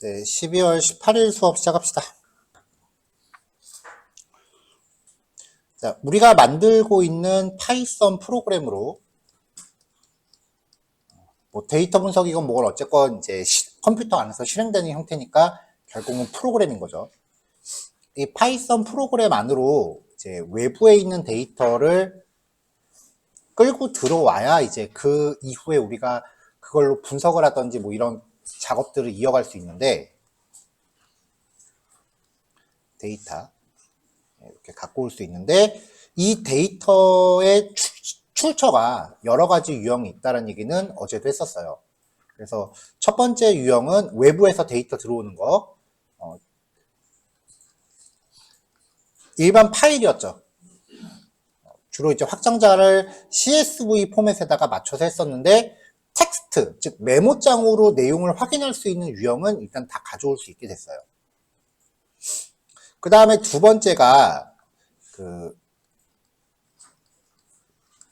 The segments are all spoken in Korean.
네, 12월 18일 수업 시작합시다. 자, 우리가 만들고 있는 파이썬 프로그램으로 뭐 데이터 분석이건 뭐건 어쨌건 이제 컴퓨터 안에서 실행되는 형태니까 결국은 프로그램인 거죠. 이 파이썬 프로그램 안으로 이제 외부에 있는 데이터를 끌고 들어와야 이제 그 이후에 우리가 그걸로 분석을 하든지 뭐 이런 작업들을 이어갈 수 있는데, 데이터 이렇게 갖고 올 수 있는데, 이 데이터의 출처가 여러 가지 유형이 있다는 얘기는 어제도 했었어요. 그래서 첫 번째 유형은 외부에서 데이터 들어오는 거, 일반 파일이었죠. 주로 이제 확장자를 CSV 포맷에다가 맞춰서 했었는데, 텍스트, 즉 메모장으로 내용을 확인할 수 있는 유형은 일단 다 가져올 수 있게 됐어요. 그 다음에 두 번째가 그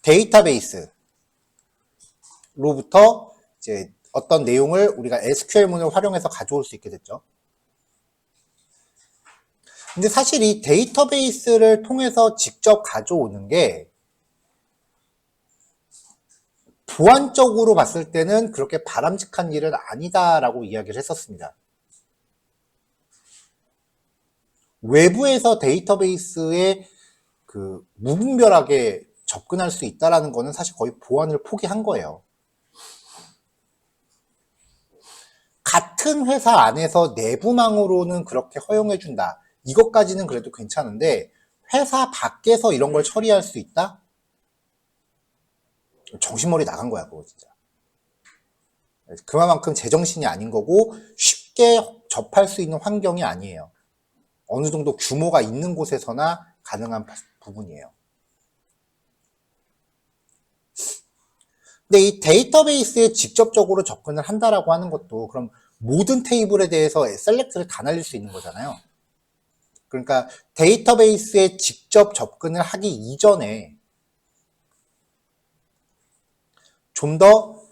데이터베이스로부터 이제 어떤 내용을 우리가 SQL문을 활용해서 가져올 수 있게 됐죠. 근데 사실 이 데이터베이스를 통해서 직접 가져오는 게 보안적으로 봤을 때는 그렇게 바람직한 일은 아니다라고 이야기를 했었습니다. 외부에서 데이터베이스에 그 무분별하게 접근할 수 있다라는 거는 사실 거의 보안을 포기한 거예요. 같은 회사 안에서 내부망으로는 그렇게 허용해준다. 이것까지는 그래도 괜찮은데 회사 밖에서 이런 걸 처리할 수 있다? 정신머리 나간 거야, 그거 진짜. 그만큼 제정신이 아닌 거고 쉽게 접할 수 있는 환경이 아니에요. 어느 정도 규모가 있는 곳에서나 가능한 부분이에요. 근데 이 데이터베이스에 직접적으로 접근을 한다라고 하는 것도 그럼 모든 테이블에 대해서 셀렉트를 다 날릴 수 있는 거잖아요. 그러니까 데이터베이스에 직접 접근을 하기 이전에 좀 더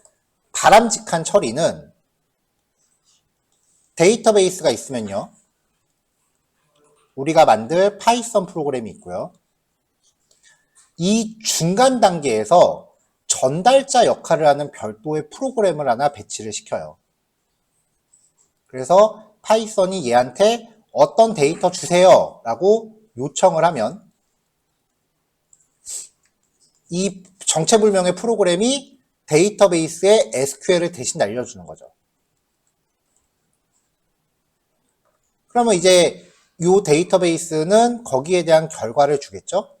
바람직한 처리는 데이터베이스가 있으면요. 우리가 만들 파이썬 프로그램이 있고요. 이 중간 단계에서 전달자 역할을 하는 별도의 프로그램을 하나 배치를 시켜요. 그래서 파이썬이 얘한테 어떤 데이터 주세요 라고 요청을 하면 이 정체불명의 프로그램이 데이터베이스에 SQL을 대신 날려주는 거죠. 그러면 이제 이 데이터베이스는 거기에 대한 결과를 주겠죠.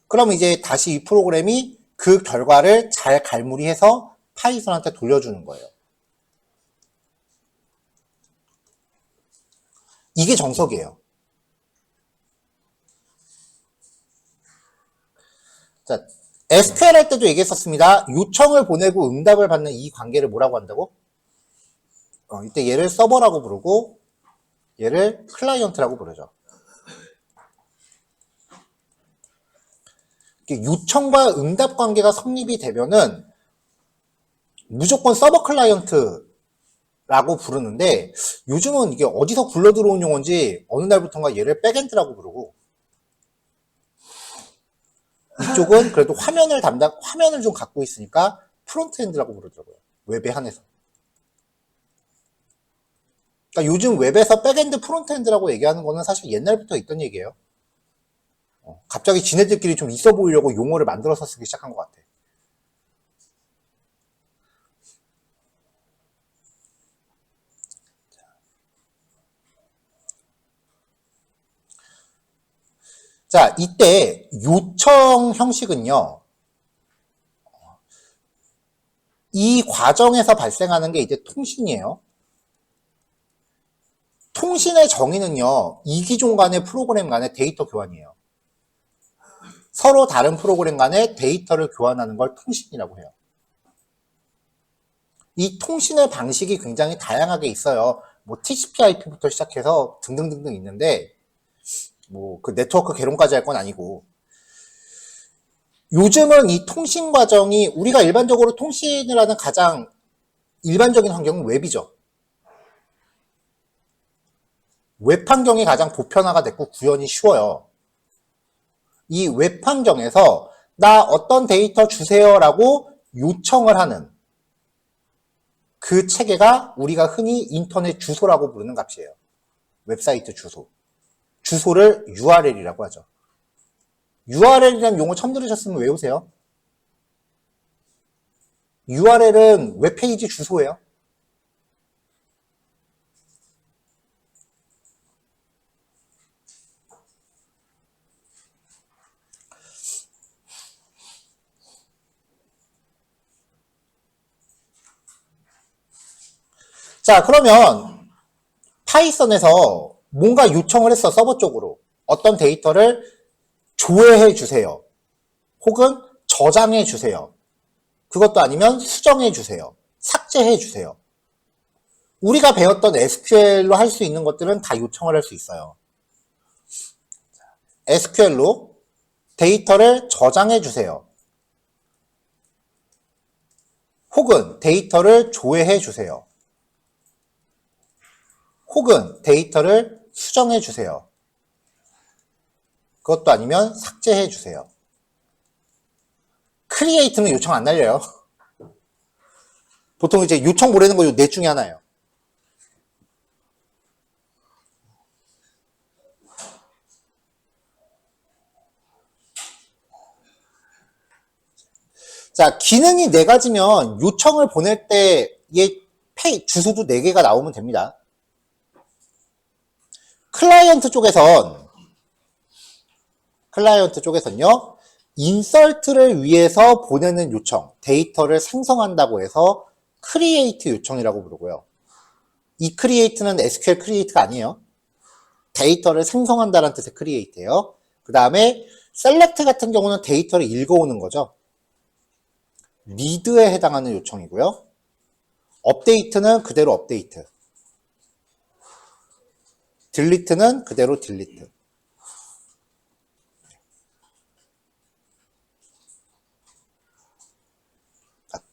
그럼 이제 다시 이 프로그램이 그 결과를 잘 갈무리해서 파이썬한테 돌려주는 거예요. 이게 정석이에요. 자, SQL 할 때도 얘기했었습니다. 요청을 보내고 응답을 받는 이 관계를 뭐라고 한다고? 이때 얘를 서버라고 부르고 얘를 클라이언트라고 부르죠. 요청과 응답 관계가 성립이 되면은 무조건 서버 클라이언트라고 부르는데 요즘은 이게 어디서 굴러 들어온 용어인지 어느 날부터인가 얘를 백엔드라고 부르고 이쪽은 그래도 화면을 좀 갖고 있으니까 프론트엔드라고 부르더라고요. 웹에 한해서. 그러니까 요즘 웹에서 백엔드 프론트엔드라고 얘기하는 거는 사실 옛날부터 있던 얘기예요. 갑자기 지네들끼리 좀 있어 보이려고 용어를 만들어서 쓰기 시작한 것 같아. 자, 이때 요청 형식은요. 이 과정에서 발생하는 게 이제 통신이에요. 통신의 정의는요. 이기종 간의 프로그램 간의 데이터 교환이에요. 서로 다른 프로그램 간의 데이터를 교환하는 걸 통신이라고 해요. 이 통신의 방식이 굉장히 다양하게 있어요. 뭐 TCP/IP부터 시작해서 등등등등 있는데 뭐 그 네트워크 개론까지 할 건 아니고 요즘은 이 통신 과정이 우리가 일반적으로 통신을 하는 가장 일반적인 환경은 웹이죠. 웹 환경이 가장 보편화가 됐고 구현이 쉬워요. 이 웹 환경에서 나 어떤 데이터 주세요라고 요청을 하는 그 체계가 우리가 흔히 인터넷 주소라고 부르는 값이에요. 웹사이트 주소. 주소를 URL이라고 하죠. URL이라는 용어 처음 들으셨으면 외우세요. URL은 웹페이지 주소예요. 자, 그러면 파이썬에서 뭔가 요청을 했어, 서버 쪽으로. 어떤 데이터를 조회해 주세요. 혹은 저장해 주세요. 그것도 아니면 수정해 주세요. 삭제해 주세요. 우리가 배웠던 SQL로 할 수 있는 것들은 다 요청을 할 수 있어요. SQL로 데이터를 저장해 주세요. 혹은 데이터를 조회해 주세요. 혹은 데이터를 수정해 주세요. 그것도 아니면 삭제해 주세요. 크리에이트는 요청 안 날려요. 보통 이제 요청 보내는 거 넷 중에 하나예요. 자, 기능이 4가지면 요청을 보낼 때의 주소도 4개가 나오면 됩니다. 클라이언트 쪽에선요, 인설트를 위해서 보내는 요청, 데이터를 생성한다고 해서 크리에이트 요청이라고 부르고요. 이 크리에이트는 SQL 크리에이트가 아니에요. 데이터를 생성한다는 뜻의 크리에이트예요. 그 다음에 셀렉트 같은 경우는 데이터를 읽어오는 거죠. 리드에 해당하는 요청이고요. 업데이트는 그대로 업데이트. 딜리트는 그대로 딜리트.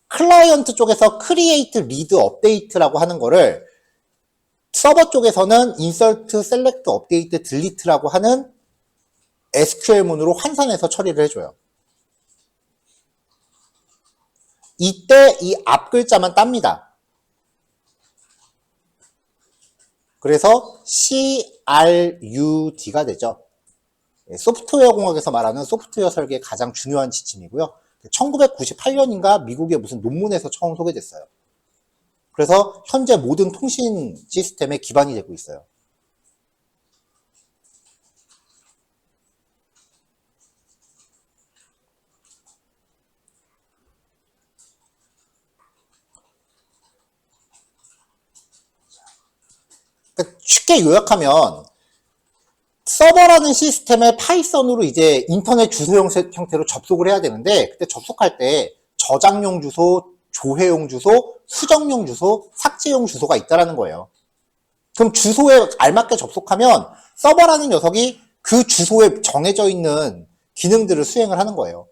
클라이언트 쪽에서 크리에이트, 리드, 업데이트라고 하는 거를 서버 쪽에서는 인설트, 셀렉트, 업데이트, 딜리트라고 하는 SQL문으로 환산해서 처리를 해줘요. 이때 이 앞 글자만 땁니다. 그래서 CRUD가 되죠. 소프트웨어 공학에서 말하는 소프트웨어 설계의 가장 중요한 지침이고요. 1998년인가 미국의 무슨 논문에서 처음 소개됐어요. 그래서 현재 모든 통신 시스템의 기반이 되고 있어요. 그러니까 쉽게 요약하면 서버라는 시스템에 파이썬으로 이제 인터넷 주소 형태로 접속을 해야 되는데, 그때 접속할 때 저장용 주소, 조회용 주소, 수정용 주소, 삭제용 주소가 있다라는 거예요. 그럼 주소에 알맞게 접속하면 서버라는 녀석이 그 주소에 정해져 있는 기능들을 수행을 하는 거예요.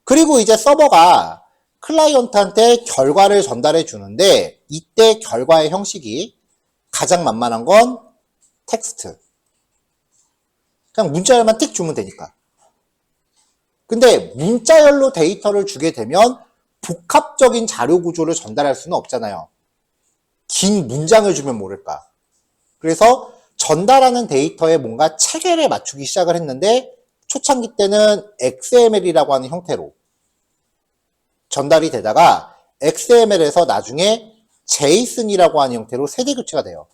그리고 이제 서버가 클라이언트한테 결과를 전달해 주는데, 이때 결과의 형식이 가장 만만한 건 텍스트. 그냥 문자열만 틱 주면 되니까. 근데 문자열로 데이터를 주게 되면 복합적인 자료 구조를 전달할 수는 없잖아요. 긴 문장을 주면 모를까. 그래서 전달하는 데이터에 뭔가 체계를 맞추기 시작을 했는데, 초창기 때는 XML이라고 하는 형태로 전달이 되다가 XML에서 나중에 JSON이라고 하는 형태로 세대 교체가 돼요.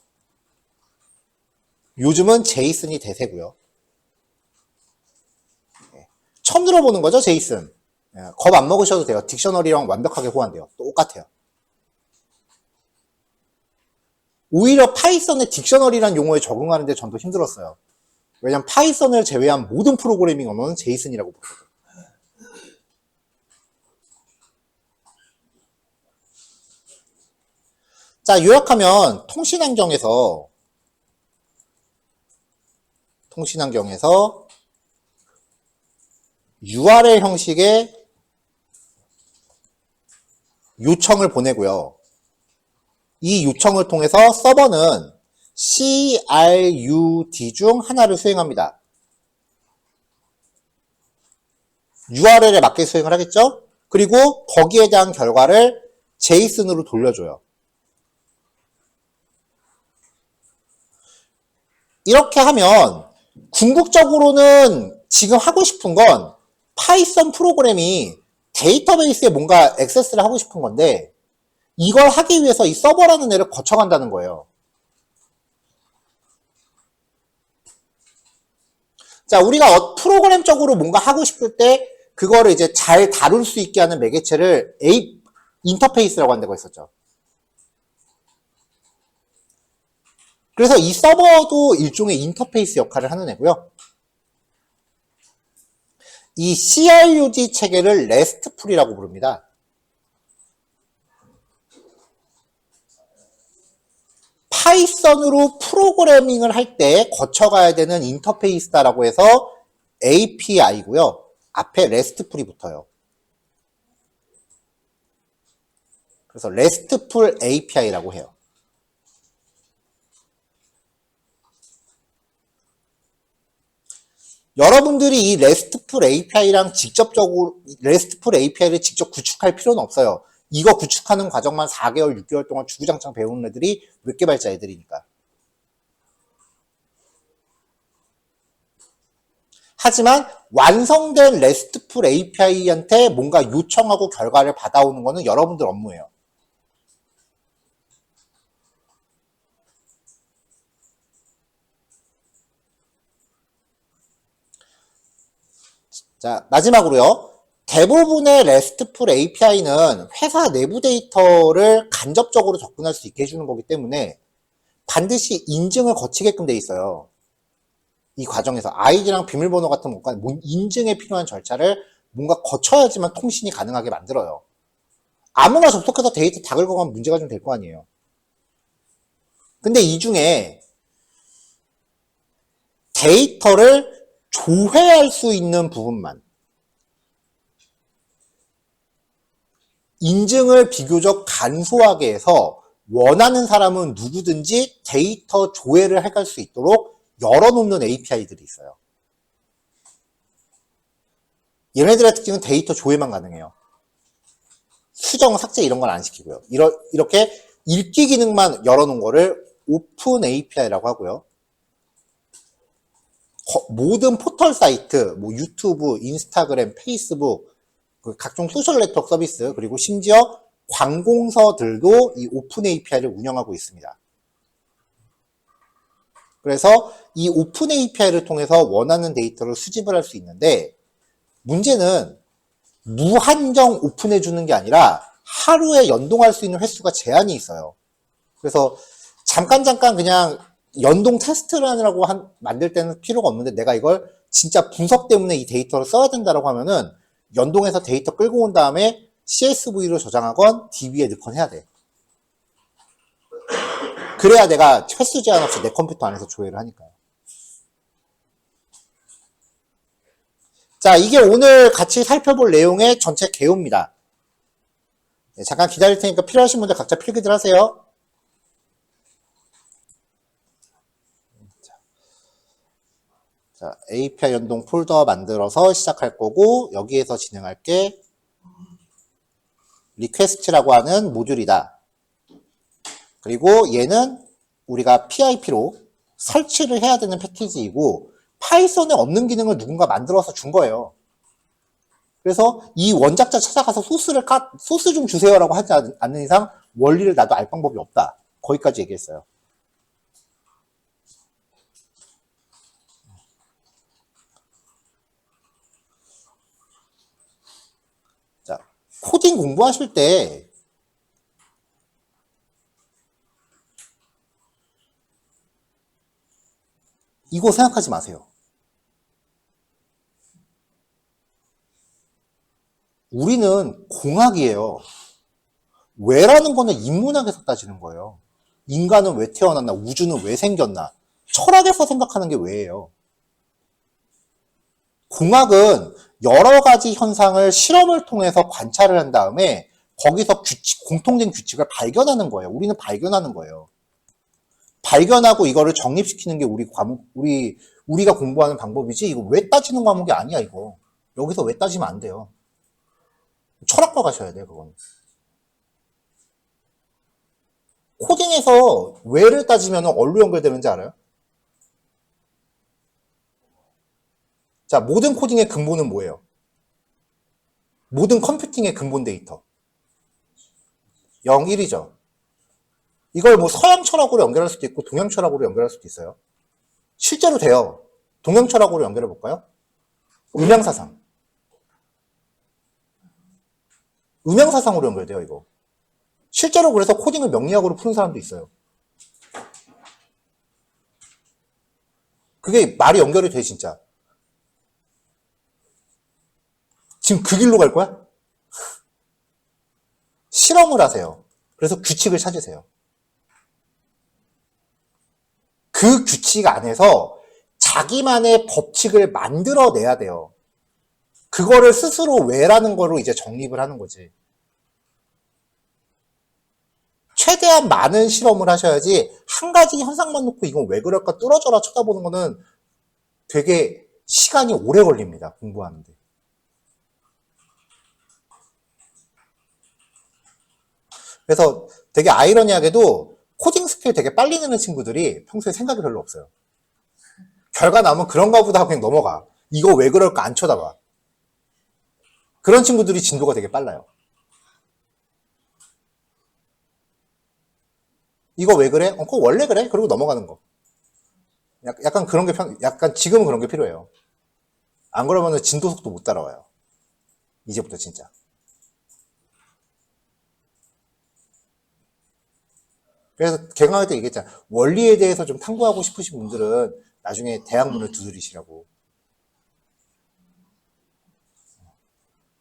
요즘은 JSON이 대세고요. 처음 들어보는 거죠, JSON. 겁 안 먹으셔도 돼요. 딕셔너리랑 완벽하게 호환돼요. 똑같아요. 오히려 파이썬의 딕셔너리라는 용어에 적응하는데 전 더 힘들었어요. 왜냐면 파이썬을 제외한 모든 프로그래밍 언어는 JSON이라고 부르거든요. 자, 요약하면 통신환경에서 URL 형식의 요청을 보내고요. 이 요청을 통해서 서버는 CRUD 중 하나를 수행합니다. URL에 맞게 수행을 하겠죠? 그리고 거기에 대한 결과를 JSON으로 돌려줘요. 이렇게 하면 궁극적으로는 지금 하고 싶은 건 파이썬 프로그램이 데이터베이스에 뭔가 액세스를 하고 싶은 건데 이걸 하기 위해서 이 서버라는 애를 거쳐간다는 거예요. 자, 우리가 프로그램적으로 뭔가 하고 싶을 때 그거를 이제 잘 다룰 수 있게 하는 매개체를 인터페이스라고 한다고 했었죠. 그래서 이 서버도 일종의 인터페이스 역할을 하는 애고요. 이 CRUD 체계를 RESTful이라고 부릅니다. 파이썬으로 프로그래밍을 할 때 거쳐가야 되는 인터페이스다라고 해서 API고요. 앞에 RESTful이 붙어요. 그래서 RESTful API라고 해요. 여러분들이 이 RESTful API랑 RESTful API를 직접 구축할 필요는 없어요. 이거 구축하는 과정만 4개월, 6개월 동안 주구장창 배우는 애들이 웹개발자 애들이니까. 하지만 완성된 RESTful API한테 뭔가 요청하고 결과를 받아오는 거는 여러분들 업무예요. 자, 마지막으로요. 대부분의 RESTful API는 회사 내부 데이터를 간접적으로 접근할 수 있게 해주는 거기 때문에 반드시 인증을 거치게끔 돼 있어요. 이 과정에서 아이디랑 비밀번호 같은 뭔가 인증에 필요한 절차를 뭔가 거쳐야지만 통신이 가능하게 만들어요. 아무나 접속해서 데이터 다 긁어가면 문제가 좀 될 거 아니에요. 근데 이 중에 데이터를 조회할 수 있는 부분만 인증을 비교적 간소하게 해서 원하는 사람은 누구든지 데이터 조회를 할 수 있도록 열어놓는 API들이 있어요. 얘네들의 특징은 데이터 조회만 가능해요. 수정, 삭제 이런 건 안 시키고요. 이렇게 읽기 기능만 열어놓은 거를 오픈 API라고 하고요. 모든 포털 사이트, 뭐 유튜브, 인스타그램, 페이스북, 각종 소셜 네트워크 서비스, 그리고 심지어 관공서들도 이 오픈 API를 운영하고 있습니다. 그래서 이 오픈 API를 통해서 원하는 데이터를 수집을 할 수 있는데 문제는 무한정 오픈해주는 게 아니라 하루에 연동할 수 있는 횟수가 제한이 있어요. 그래서 잠깐 그냥 연동 테스트를 하느라고 만들 때는 필요가 없는데 내가 이걸 진짜 분석 때문에 이 데이터를 써야 된다고 하면은 연동해서 데이터 끌고 온 다음에 CSV로 저장하건 DB에 넣건 해야 돼. 그래야 내가 횟수 제한 없이 내 컴퓨터 안에서 조회를 하니까요. 자, 이게 오늘 같이 살펴볼 내용의 전체 개요입니다. 네, 잠깐 기다릴 테니까 필요하신 분들 각자 필기들 하세요. 자, API 연동 폴더 만들어서 시작할 거고 여기에서 진행할 게 리퀘스트라고 하는 모듈이다. 그리고 얘는 우리가 PIP로 설치를 해야 되는 패키지이고 파이썬에 없는 기능을 누군가 만들어서 준 거예요. 그래서 이 원작자 찾아가서 소스 좀 주세요라고 하지 않는 이상 원리를 나도 알 방법이 없다. 거기까지 얘기했어요. 자, 코딩 공부하실 때 이거 생각하지 마세요. 우리는 공학이에요. 왜라는 거는 인문학에서 따지는 거예요. 인간은 왜 태어났나, 우주는 왜 생겼나. 철학에서 생각하는 게 왜예요. 공학은 여러 가지 현상을 실험을 통해서 관찰을 한 다음에 거기서 공통된 규칙을 발견하는 거예요. 우리는 발견하는 거예요. 발견하고 이거를 정립시키는 게 우리가 공부하는 방법이지, 이거 왜 따지는 과목이 아니야, 이거. 여기서 왜 따지면 안 돼요. 철학과 가셔야 돼요, 그건. 코딩에서 왜를 따지면 어디로 연결되는지 알아요? 자, 모든 코딩의 근본은 뭐예요? 모든 컴퓨팅의 근본 데이터. 0, 1이죠. 이걸 뭐 서양 철학으로 연결할 수도 있고 동양 철학으로 연결할 수도 있어요. 실제로 돼요. 동양 철학으로 연결해 볼까요? 음양사상. 음양사상으로 연결돼요, 이거. 실제로 그래서 코딩을 명리학으로 푸는 사람도 있어요. 그게 말이 연결이 돼, 진짜. 지금 그 길로 갈 거야? 실험을 하세요. 그래서 규칙을 찾으세요. 그 규칙 안에서 자기만의 법칙을 만들어내야 돼요. 그거를 스스로 왜라는 거로 이제 정립을 하는 거지. 최대한 많은 실험을 하셔야지 한 가지 현상만 놓고 이건 왜 그럴까 뚫어져라 쳐다보는 거는 되게 시간이 오래 걸립니다. 공부하는데. 그래서 되게 아이러니하게도 코딩 스킬 되게 빨리 느는 친구들이 평소에 생각이 별로 없어요. 결과 나오면 그런가 보다 하고 그냥 넘어가. 이거 왜 그럴까 안 쳐다봐. 그런 친구들이 진도가 되게 빨라요. 이거 왜 그래? 그거 원래 그래? 그러고 넘어가는 거. 약간 그런 게 약간 지금은 그런 게 필요해요. 안 그러면 진도 속도 못 따라와요. 이제부터 진짜. 그래서 개강할 때 얘기했잖아. 원리에 대해서 좀 탐구하고 싶으신 분들은 나중에 대학문을 두드리시라고.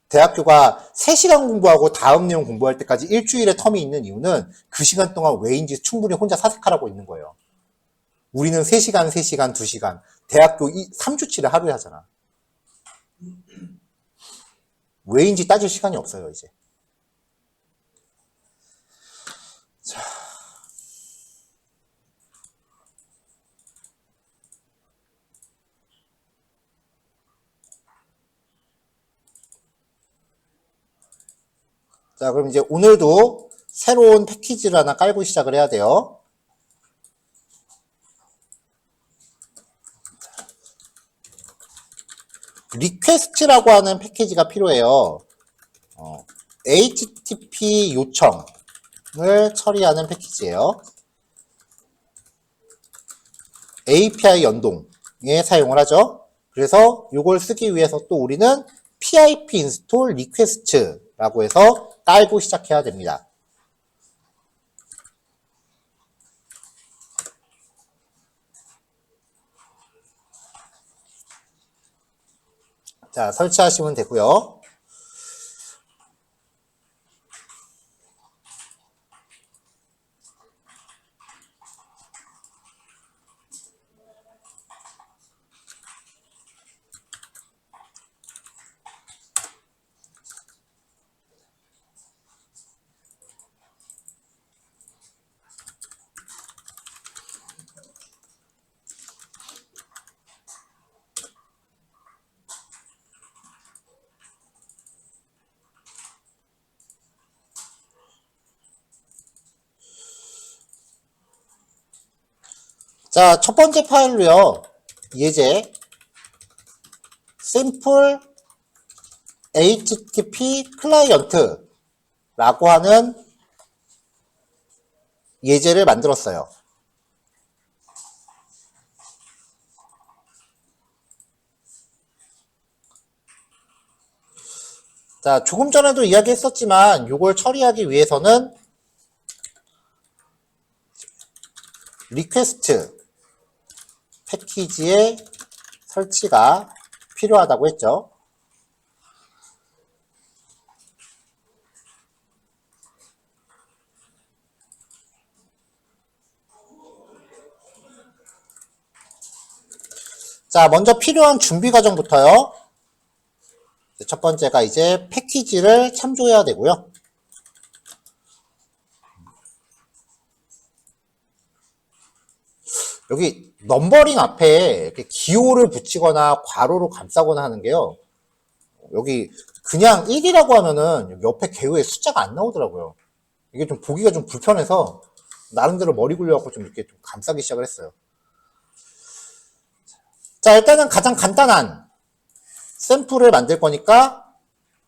대학교가 3시간 공부하고 다음 내용 공부할 때까지 일주일의 텀이 있는 이유는 그 시간 동안 왜인지 충분히 혼자 사색하라고 있는 거예요. 우리는 3시간, 3시간, 2시간. 대학교 3주치를 하루에 하잖아. 왜인지 따질 시간이 없어요, 이제. 자. 자, 그럼 이제 오늘도 새로운 패키지를 하나 깔고 시작을 해야 돼요. 리퀘스트라고 하는 패키지가 필요해요. HTTP 요청을 처리하는 패키지예요. API 연동에 사용을 하죠. 그래서 이걸 쓰기 위해서 또 우리는 pip install request라고 해서 깔고 시작해야 됩니다. 자, 설치하시면 되고요. 자, 첫 번째 파일로요. 예제 simple http client라고 하는 예제를 만들었어요. 자, 조금 전에도 이야기했었지만 이걸 처리하기 위해서는 리퀘스트 패키지의 설치가 필요하다고 했죠. 자, 먼저 필요한 준비 과정부터요. 첫 번째가 이제 패키지를 참조해야 되고요. 여기 넘버링 앞에 이렇게 기호를 붙이거나 괄호로 감싸거나 하는 게요. 여기 그냥 1이라고 하면은 옆에 개요에 숫자가 안 나오더라고요. 이게 좀 보기가 좀 불편해서 나름대로 머리 굴려갖고 좀 이렇게 좀 감싸기 시작을 했어요. 자, 일단은 가장 간단한 샘플을 만들 거니까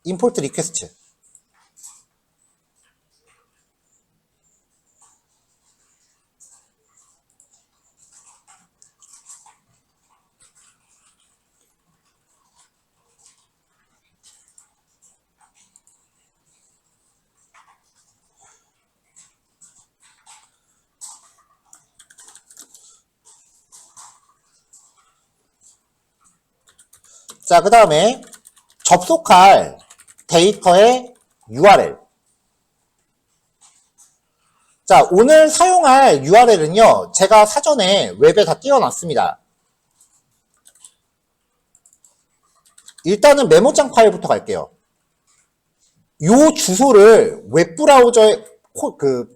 import request. 자, 그 다음에 접속할 데이터의 URL. 자, 오늘 사용할 URL은요, 제가 사전에 웹에 다 띄워놨습니다. 일단은 메모장 파일부터 갈게요. 요 주소를 웹브라우저에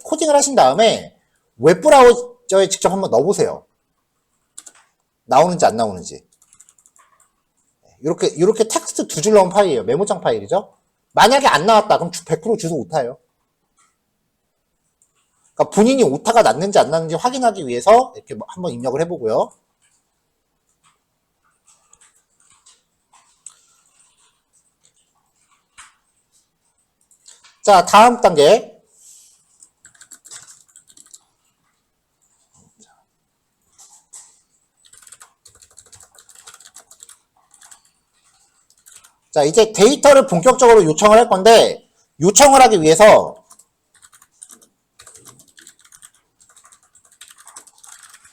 코딩을 하신 다음에 웹브라우저에 직접 한번 넣어보세요. 나오는지 안 나오는지. 이렇게 텍스트 두 줄 넣은 파일이에요. 메모장 파일이죠. 만약에 안 나왔다 그럼 100% 주소 오타예요. 그러니까 본인이 오타가 났는지 안 났는지 확인하기 위해서 이렇게 한번 입력을 해보고요. 자, 다음 단계. 자, 이제 데이터를 본격적으로 요청을 할 건데, 요청을 하기 위해서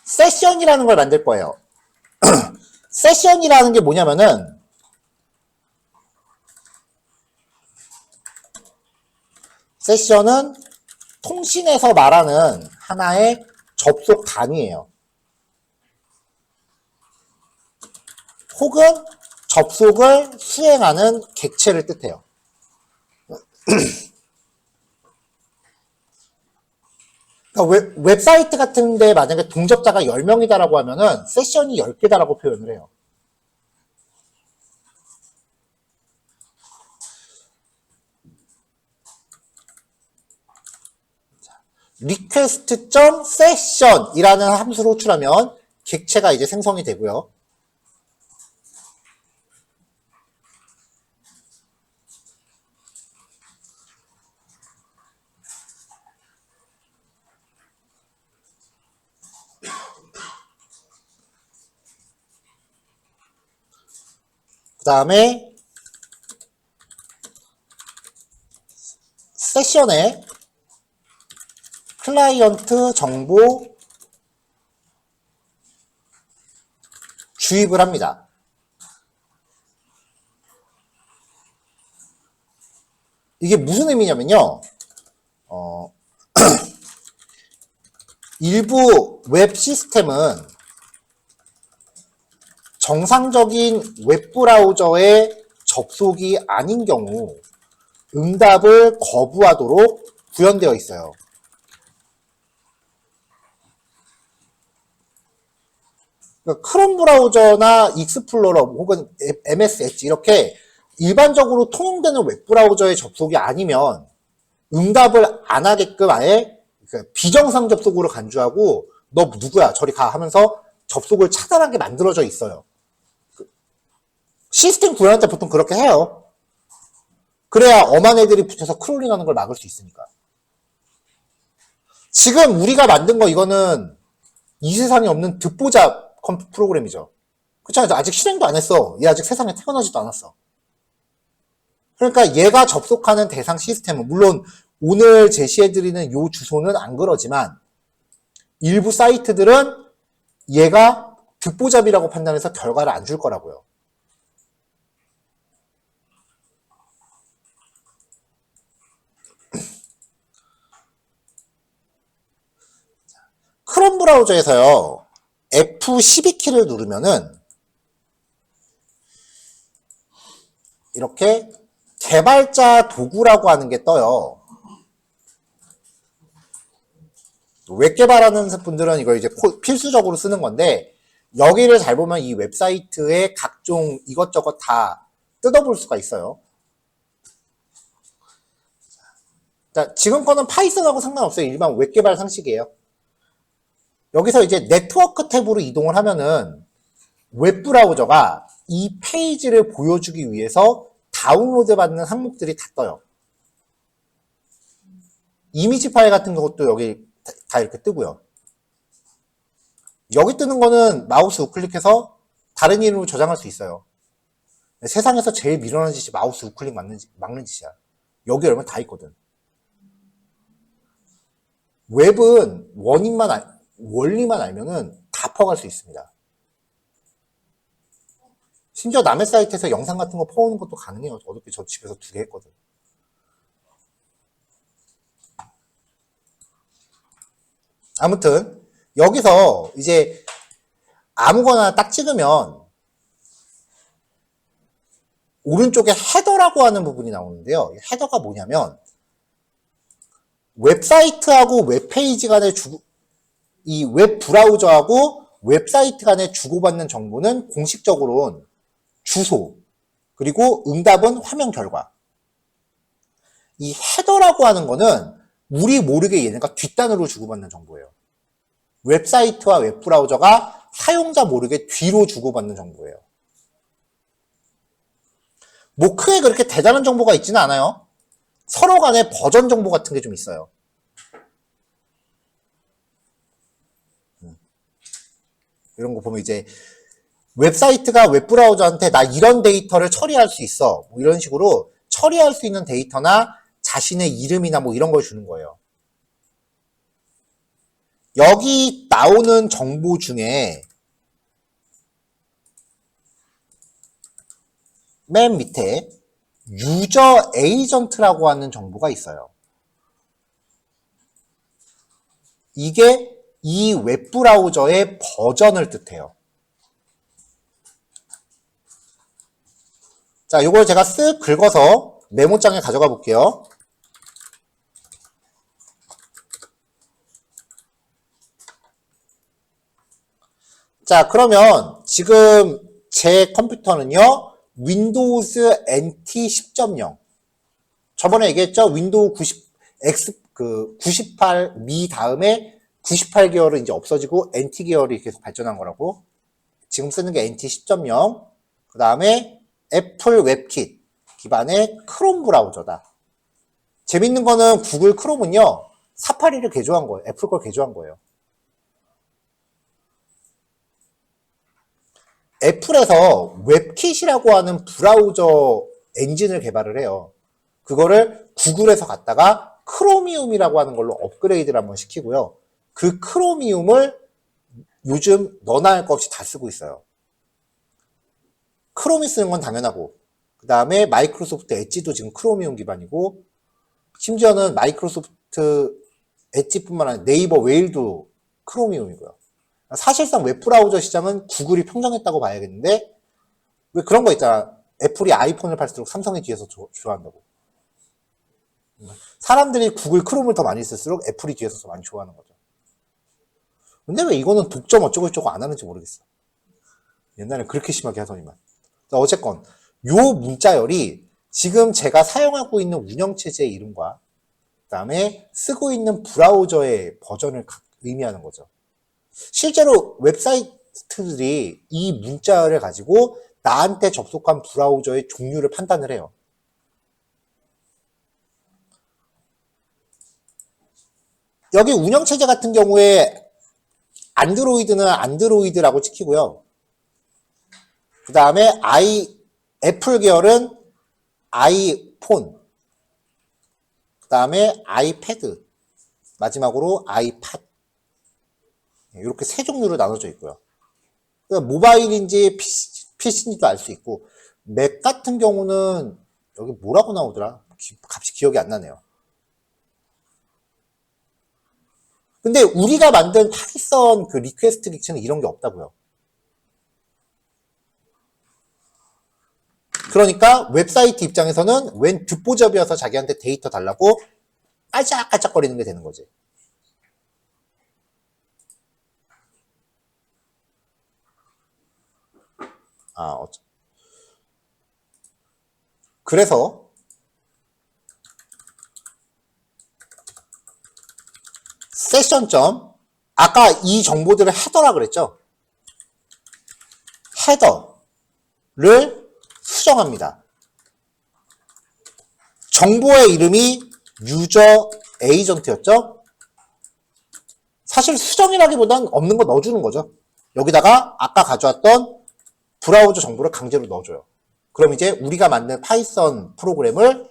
세션이라는 걸 만들 거예요. 세션이라는 게 뭐냐면은, 세션은 통신에서 말하는 하나의 접속 단위예요. 혹은 접속을 수행하는 객체를 뜻해요. 그러니까 웹사이트 같은데 만약에 동접자가 10명이다라고 하면은 세션이 10개다라고 표현을 해요. request.session이라는 함수를 호출하면 객체가 이제 생성이 되고요. 그 다음에 세션에 클라이언트 정보 주입을 합니다. 이게 무슨 의미냐면요. 일부 웹 시스템은 정상적인 웹브라우저의 접속이 아닌 경우 응답을 거부하도록 구현되어 있어요. 그러니까 크롬 브라우저나 익스플로러 혹은 MS 엣지 이렇게 일반적으로 통용되는 웹브라우저의 접속이 아니면 응답을 안 하게끔 아예 비정상 접속으로 간주하고 너 누구야 저리 가 하면서 접속을 차단하게 만들어져 있어요. 시스템 구현할 때 보통 그렇게 해요. 그래야 엄한 애들이 붙어서 크롤링하는 걸 막을 수 있으니까. 지금 우리가 만든 거 이거는 이 세상에 없는 듣보잡 프로그램이죠. 그렇잖아요. 아직 실행도 안 했어. 얘 아직 세상에 태어나지도 않았어. 그러니까 얘가 접속하는 대상 시스템은 물론 오늘 제시해드리는 요 주소는 안 그러지만 일부 사이트들은 얘가 듣보잡이라고 판단해서 결과를 안 줄 거라고요. 크롬 브라우저에서요. F12키를 누르면은 이렇게 개발자 도구라고 하는 게 떠요. 웹 개발하는 분들은 이걸 이제 필수적으로 쓰는 건데, 여기를 잘 보면 이 웹사이트에 각종 이것저것 다 뜯어볼 수가 있어요. 자, 지금 거는 파이썬하고 상관없어요. 일반 웹 개발 상식이에요. 여기서 이제 네트워크 탭으로 이동을 하면은 웹 브라우저가 이 페이지를 보여주기 위해서 다운로드 받는 항목들이 다 떠요. 이미지 파일 같은 것도 여기 다 이렇게 뜨고요. 여기 뜨는 거는 마우스 우클릭해서 다른 이름으로 저장할 수 있어요. 세상에서 제일 미련한 짓이 마우스 우클릭 막는 짓이야. 여기 열면 다 있거든. 웹은 원리만 알면은 다 퍼갈 수 있습니다. 심지어 남의 사이트에서 영상 같은 거 퍼오는 것도 가능해요. 어저께 저 집에서 2개 했거든. 아무튼 여기서 이제 아무거나 딱 찍으면 오른쪽에 헤더라고 하는 부분이 나오는데요. 헤더가 뭐냐면 웹사이트하고 웹페이지 간의 이 웹 브라우저하고 웹사이트 간에 주고받는 정보는 공식적으로는 주소, 그리고 응답은 화면 결과. 이 헤더라고 하는 거는 우리 모르게 얘네가 뒷단으로 주고받는 정보예요. 웹사이트와 웹브라우저가 사용자 모르게 뒤로 주고받는 정보예요. 뭐 크게 그렇게 대단한 정보가 있지는 않아요. 서로 간에 버전 정보 같은 게 좀 있어요. 이런 거 보면 이제 웹사이트가 웹브라우저한테 나 이런 데이터를 처리할 수 있어. 뭐 이런 식으로 처리할 수 있는 데이터나 자신의 이름이나 뭐 이런 걸 주는 거예요. 여기 나오는 정보 중에 맨 밑에 유저 에이전트라고 하는 정보가 있어요. 이게 이 웹브라우저의 버전을 뜻해요. 자, 요걸 제가 쓱 긁어서 메모장에 가져가 볼게요. 자, 그러면 지금 제 컴퓨터는요, 윈도우즈 NT 10.0. 저번에 얘기했죠? 윈도우 98 미 다음에 98 계열은 이제 없어지고 NT 계열이 계속 발전한 거라고. 지금 쓰는 게 NT 10.0. 그 다음에 애플 웹킷 기반의 크롬 브라우저다. 재밌는 거는 구글 크롬은요, 사파리를 개조한 거예요. 애플 걸 개조한 거예요. 애플에서 웹킷이라고 하는 브라우저 엔진을 개발을 해요. 그거를 구글에서 갖다가 크로미움이라고 하는 걸로 업그레이드를 한번 시키고요. 그 크로미움을 요즘 너나 할 것 없이 다 쓰고 있어요. 크롬이 쓰는 건 당연하고, 그 다음에 마이크로소프트 엣지도 지금 크로미움 기반이고, 심지어는 마이크로소프트 엣지뿐만 아니라 네이버 웨일도 크로미움이고요. 사실상 웹브라우저 시장은 구글이 평정했다고 봐야겠는데, 왜 그런 거 있잖아. 애플이 아이폰을 팔수록 삼성이 뒤에서 좋아한다고. 사람들이 구글 크롬을 더 많이 쓸수록 애플이 뒤에서 더 많이 좋아하는 거죠. 근데 왜 이거는 독점 어쩌고저쩌고 안 하는지 모르겠어. 옛날엔 그렇게 심하게 하더니만. 어쨌건 요 문자열이 지금 제가 사용하고 있는 운영체제의 이름과 그 다음에 쓰고 있는 브라우저의 버전을 의미하는 거죠. 실제로 웹사이트들이 이 문자열을 가지고 나한테 접속한 브라우저의 종류를 판단을 해요. 여기 운영체제 같은 경우에 안드로이드는 안드로이드라고 찍히고요. 그 다음에 애플 계열은 아이폰, 그 다음에 아이패드, 마지막으로 아이팟. 이렇게 세 종류로 나눠져 있고요. 그러니까 모바일인지 PC인지도 알 수 있고, 맥 같은 경우는 여기 뭐라고 나오더라? 값이 기억이 안 나네요. 근데 우리가 만든 파이썬 그 리퀘스트 객체는 이런 게 없다고요. 그러니까 웹사이트 입장에서는 웬 듣보잡이어서 자기한테 데이터 달라고 깔짝깔짝거리는 게 되는 거지. 그래서 세션. 아까 이 정보들을 헤더라 그랬죠? 헤더를 수정합니다. 정보의 이름이 유저 에이전트였죠? 사실 수정이라기보단 없는 거 넣어주는 거죠. 여기다가 아까 가져왔던 브라우저 정보를 강제로 넣어줘요. 그럼 이제 우리가 만든 파이썬 프로그램을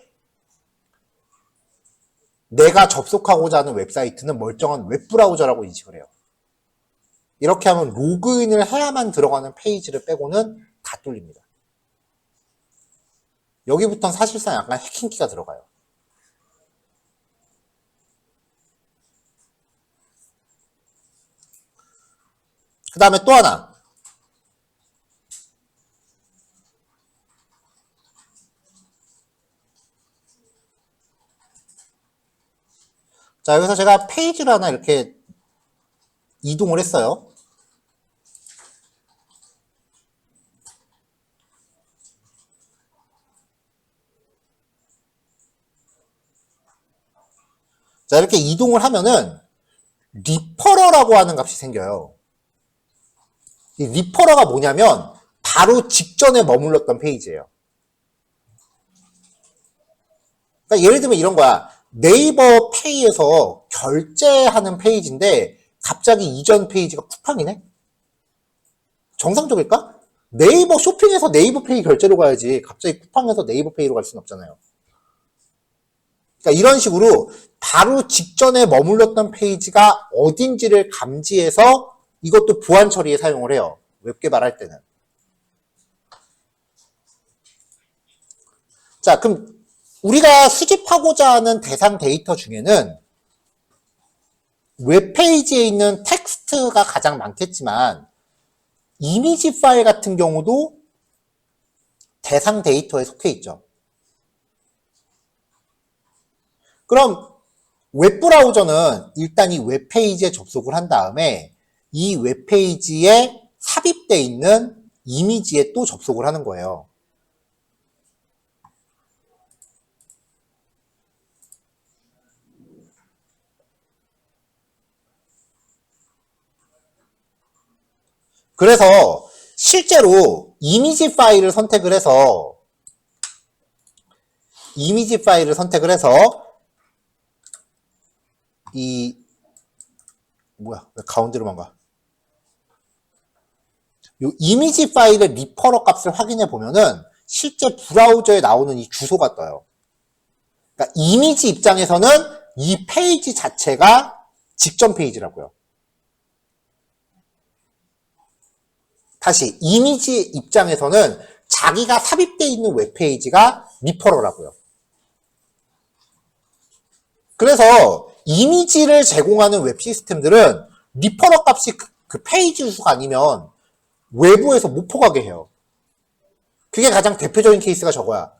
내가 접속하고자 하는 웹사이트는 멀쩡한 웹브라우저라고 인식을 해요. 이렇게 하면 로그인을 해야만 들어가는 페이지를 빼고는 다 뚫립니다. 여기부터는 사실상 약간 해킹키가 들어가요. 그 다음에 또 하나. 자, 여기서 제가 페이지를 하나 이렇게 이동을 했어요. 자, 이렇게 이동을 하면은 리퍼러라고 하는 값이 생겨요. 이 리퍼러가 뭐냐면 바로 직전에 머물렀던 페이지예요. 그러니까 예를 들면 이런 거야. 네이버 페이에서 결제하는 페이지인데 갑자기 이전 페이지가 쿠팡이네? 정상적일까? 네이버 쇼핑에서 네이버 페이 결제로 가야지 갑자기 쿠팡에서 네이버 페이로 갈 수는 없잖아요. 그러니까 이런 식으로 바로 직전에 머물렀던 페이지가 어딘지를 감지해서 이것도 보안 처리에 사용을 해요. 웹 개발할 때는. 자, 그럼 우리가 수집하고자 하는 대상 데이터 중에는 웹페이지에 있는 텍스트가 가장 많겠지만 이미지 파일 같은 경우도 대상 데이터에 속해 있죠. 그럼 웹브라우저는 일단 이 웹페이지에 접속을 한 다음에 이 웹페이지에 삽입되어 있는 이미지에 또 접속을 하는 거예요. 그래서 실제로 이미지 파일을 선택을 해서 이 뭐야 왜 가운데로만 가? 이 이미지 파일의 리퍼러 값을 확인해 보면은 실제 브라우저에 나오는 이 주소가 떠요. 그러니까 이미지 입장에서는 이 페이지 자체가 직전 페이지라고요. 다시 이미지 입장에서는 자기가 삽입되어 있는 웹페이지가 리퍼러라고요. 그래서 이미지를 제공하는 웹 시스템들은 리퍼러 값이 그 페이지 수가 아니면 외부에서 못 포가게 해요. 그게 가장 대표적인 케이스가 저거야.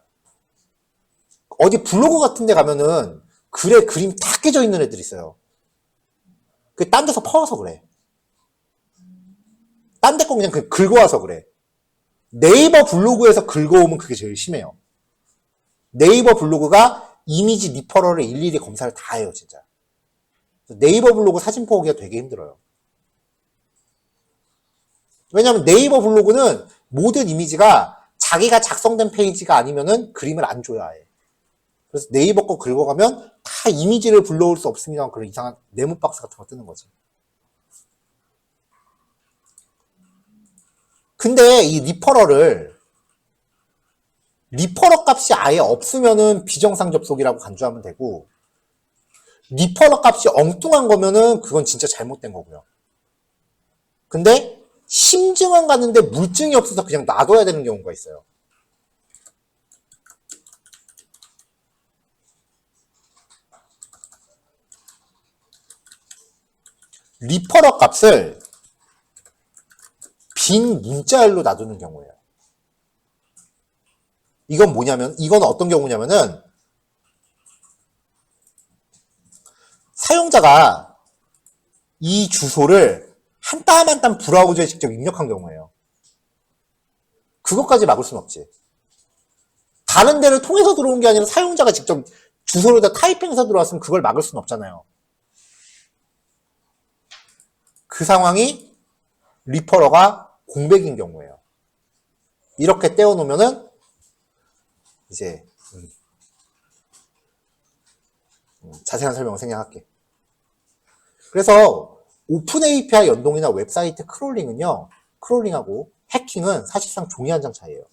어디 블로그 같은 데 가면은 글에 그림 다 깨져 있는 애들 있어요. 그게 딴 데서 퍼와서 그래. 딴 데 거 그냥 긁어와서 그래. 네이버 블로그에서 긁어오면 그게 제일 심해요. 네이버 블로그가 이미지 리퍼러를 일일이 검사를 다 해요, 진짜. 네이버 블로그 사진 보기가 되게 힘들어요. 왜냐면 네이버 블로그는 모든 이미지가 자기가 작성된 페이지가 아니면은 그림을 안 줘야 해. 그래서 네이버 거 긁어가면 다 이미지를 불러올 수 없습니다. 그런 이상한 네모 박스 같은 거 뜨는 거지. 근데 이 리퍼러 값이 아예 없으면은 비정상 접속이라고 간주하면 되고, 리퍼러 값이 엉뚱한 거면은 그건 진짜 잘못된 거고요. 근데 심증원 갔는데 물증이 없어서 그냥 놔둬야 되는 경우가 있어요. 리퍼러 값을 빈 문자열로 놔두는 경우예요. 이건 뭐냐면, 이건 어떤 경우냐면은, 사용자가 이 주소를 한 땀 한 땀 브라우저에 직접 입력한 경우예요. 그것까지 막을 수는 없지. 다른 데를 통해서 들어온 게 아니라 사용자가 직접 주소를 다 타이핑해서 들어왔으면 그걸 막을 수는 없잖아요. 그 상황이 리퍼러가 공백인 경우예요. 이렇게 떼어놓으면은 이제 자세한 설명을 생략할게. 그래서 오픈 API 연동이나 웹사이트 크롤링하고 해킹은 사실상 종이 한 장 차이예요.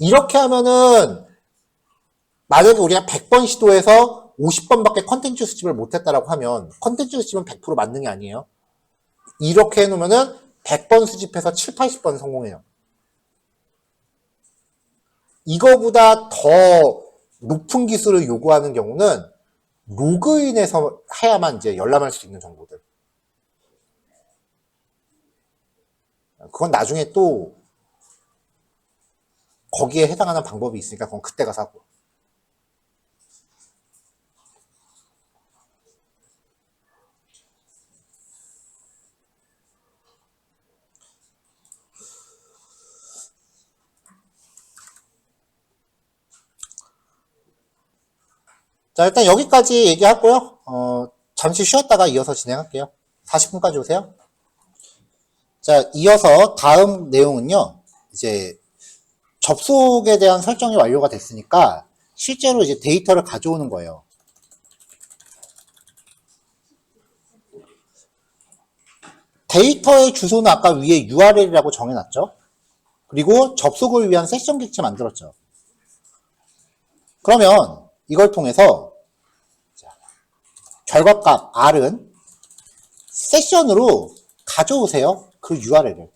이렇게 하면은 만약에 우리가 100번 시도해서 50번밖에 컨텐츠 수집을 못했다라고 하면 컨텐츠 수집은 100% 만능이 아니에요. 이렇게 해놓으면은 100번 수집해서 7, 80번 성공해요. 이거보다 더 높은 기술을 요구하는 경우는 로그인해서 해야만 이제 열람할 수 있는 정보들. 그건 나중에 또 거기에 해당하는 방법이 있으니까 그건 그때 가서 하고. 자, 일단 여기까지 얘기하고요. 잠시 쉬었다가 이어서 진행할게요. 40분까지 오세요. 자, 이어서 다음 내용은요. 이제 접속에 대한 설정이 완료가 됐으니까 실제로 이제 데이터를 가져오는 거예요. 데이터의 주소는 아까 위에 URL이라고 정해놨죠. 그리고 접속을 위한 세션 객체 만들었죠. 그러면 이걸 통해서 결과값 R은 세션으로 가져오세요. 그 URL을.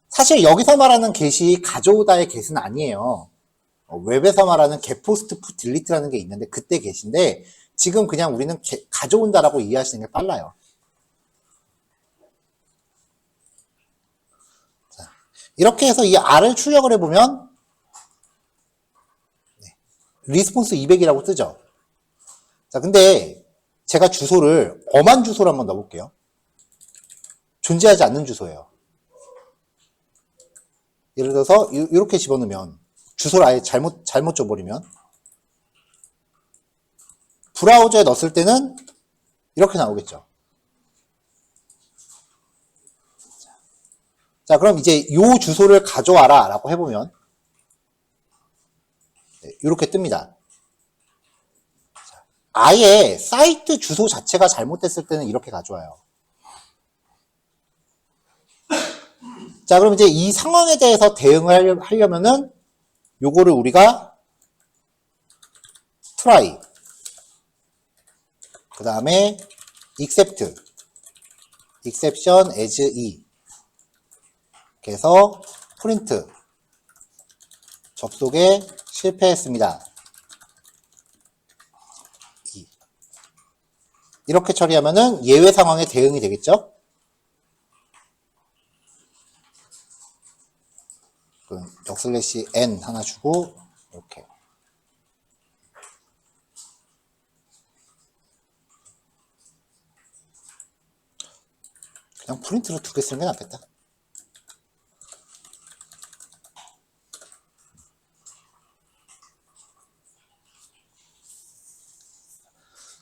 사실 여기서 말하는 get이 가져오다의 get은 아니에요. 웹에서 말하는 get, post, put, delete라는 게 있는데 그때 get인데 지금 그냥 우리는 가져온다라고 이해하시는 게 빨라요. 자, 이렇게 해서 이 R을 출력을 해보면 리스폰스 200이라고 뜨죠. 자, 근데 제가 주소를 엄한 주소를 한번 넣어볼게요. 존재하지 않는 주소예요. 예를 들어서 이렇게 집어넣으면 주소를 아예 잘못 줘버리면 브라우저에 넣었을 때는 이렇게 나오겠죠. 자, 그럼 이제 이 주소를 가져와라 라고 해보면 이렇게 뜹니다. 아예 사이트 주소 자체가 잘못됐을 때는 이렇게 가져와요. 자, 그럼 이제 이 상황에 대해서 대응을 하려면은 요거를 우리가 try 그 다음에 except exception as e 그래서 print 접속에 실패했습니다. 이렇게 처리하면은 예외 상황에 대응이 되겠죠? 역슬래시 n 하나 주고 이렇게 그냥 프린트로 2개 쓰는 게 낫겠다.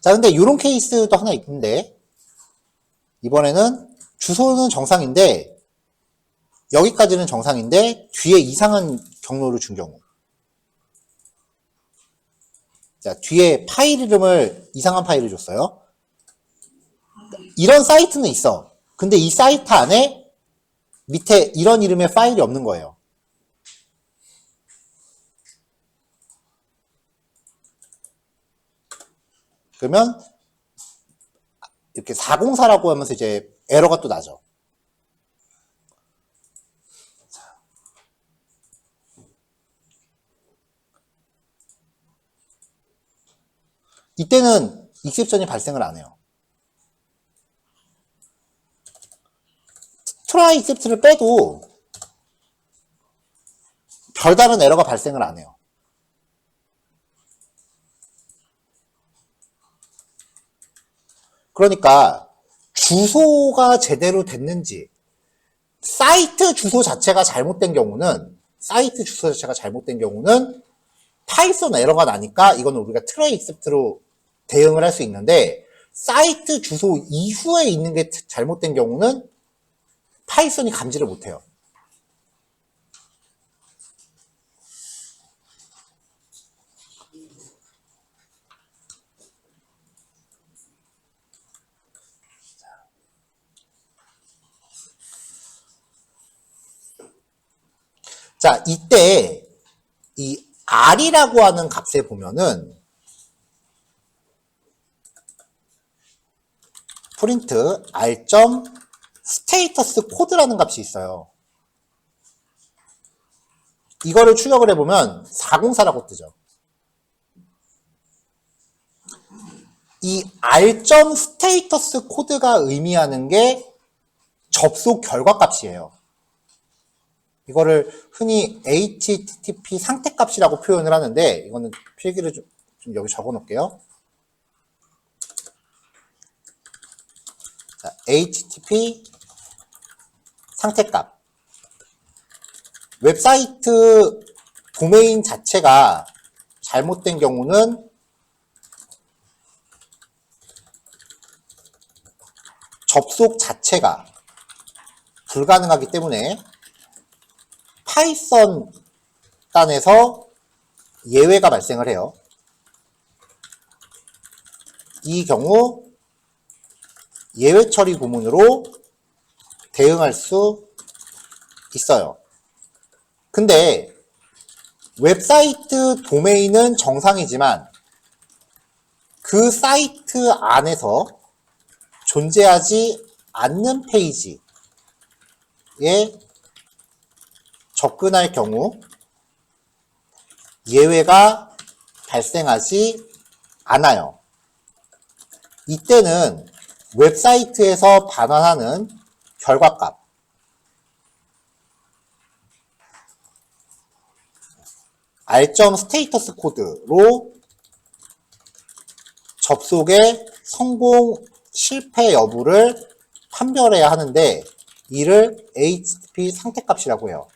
자, 근데 이런 케이스도 하나 있는데 이번에는 주소는 정상인데 여기까지는 정상인데 뒤에 이상한 경로를 준 경우. 자, 뒤에 파일 이름을 이상한 파일을 줬어요. 이런 사이트는 있어. 근데 이 사이트 안에 밑에 이런 이름의 파일이 없는 거예요. 그러면 이렇게 404라고 하면서 이제 에러가 또 나죠. 이때는 익셉션이 발생을 안 해요. try except를 빼도 별다른 에러가 발생을 안 해요. 그러니까 주소가 제대로 됐는지 사이트 주소 자체가 잘못된 경우는 파이썬 에러가 나니까 이거는 우리가 트라이 익셉트로 대응을 할 수 있는데, 사이트 주소 이후에 있는 게 잘못된 경우는 파이썬이 감지를 못해요. 자, 이때 이 r이라고 하는 값에 보면은 프린트 r. 스테이터스 코드라는 값이 있어요. 이거를 출력을 해보면 404라고 뜨죠. 이 r. 스테이터스 코드가 의미하는 게 접속 결과 값이에요. 이거를 흔히 HTTP 상태값이라고 표현을 하는데, 이거는 필기를 좀 여기 적어 놓을게요. 자, HTTP 상태값. 웹사이트 도메인 자체가 잘못된 경우는 접속 자체가 불가능하기 때문에 파이썬 단에서 예외가 발생을 해요. 이 경우 예외 처리 구문으로 대응할 수 있어요. 근데 웹사이트 도메인은 정상이지만 그 사이트 안에서 존재하지 않는 페이지에 접근할 경우 예외가 발생하지 않아요. 이때는 웹사이트에서 반환하는 결과값, r. 스테이터스 코드로 접속의 성공, 실패 여부를 판별해야 하는데, 이를 HTTP 상태값이라고 해요.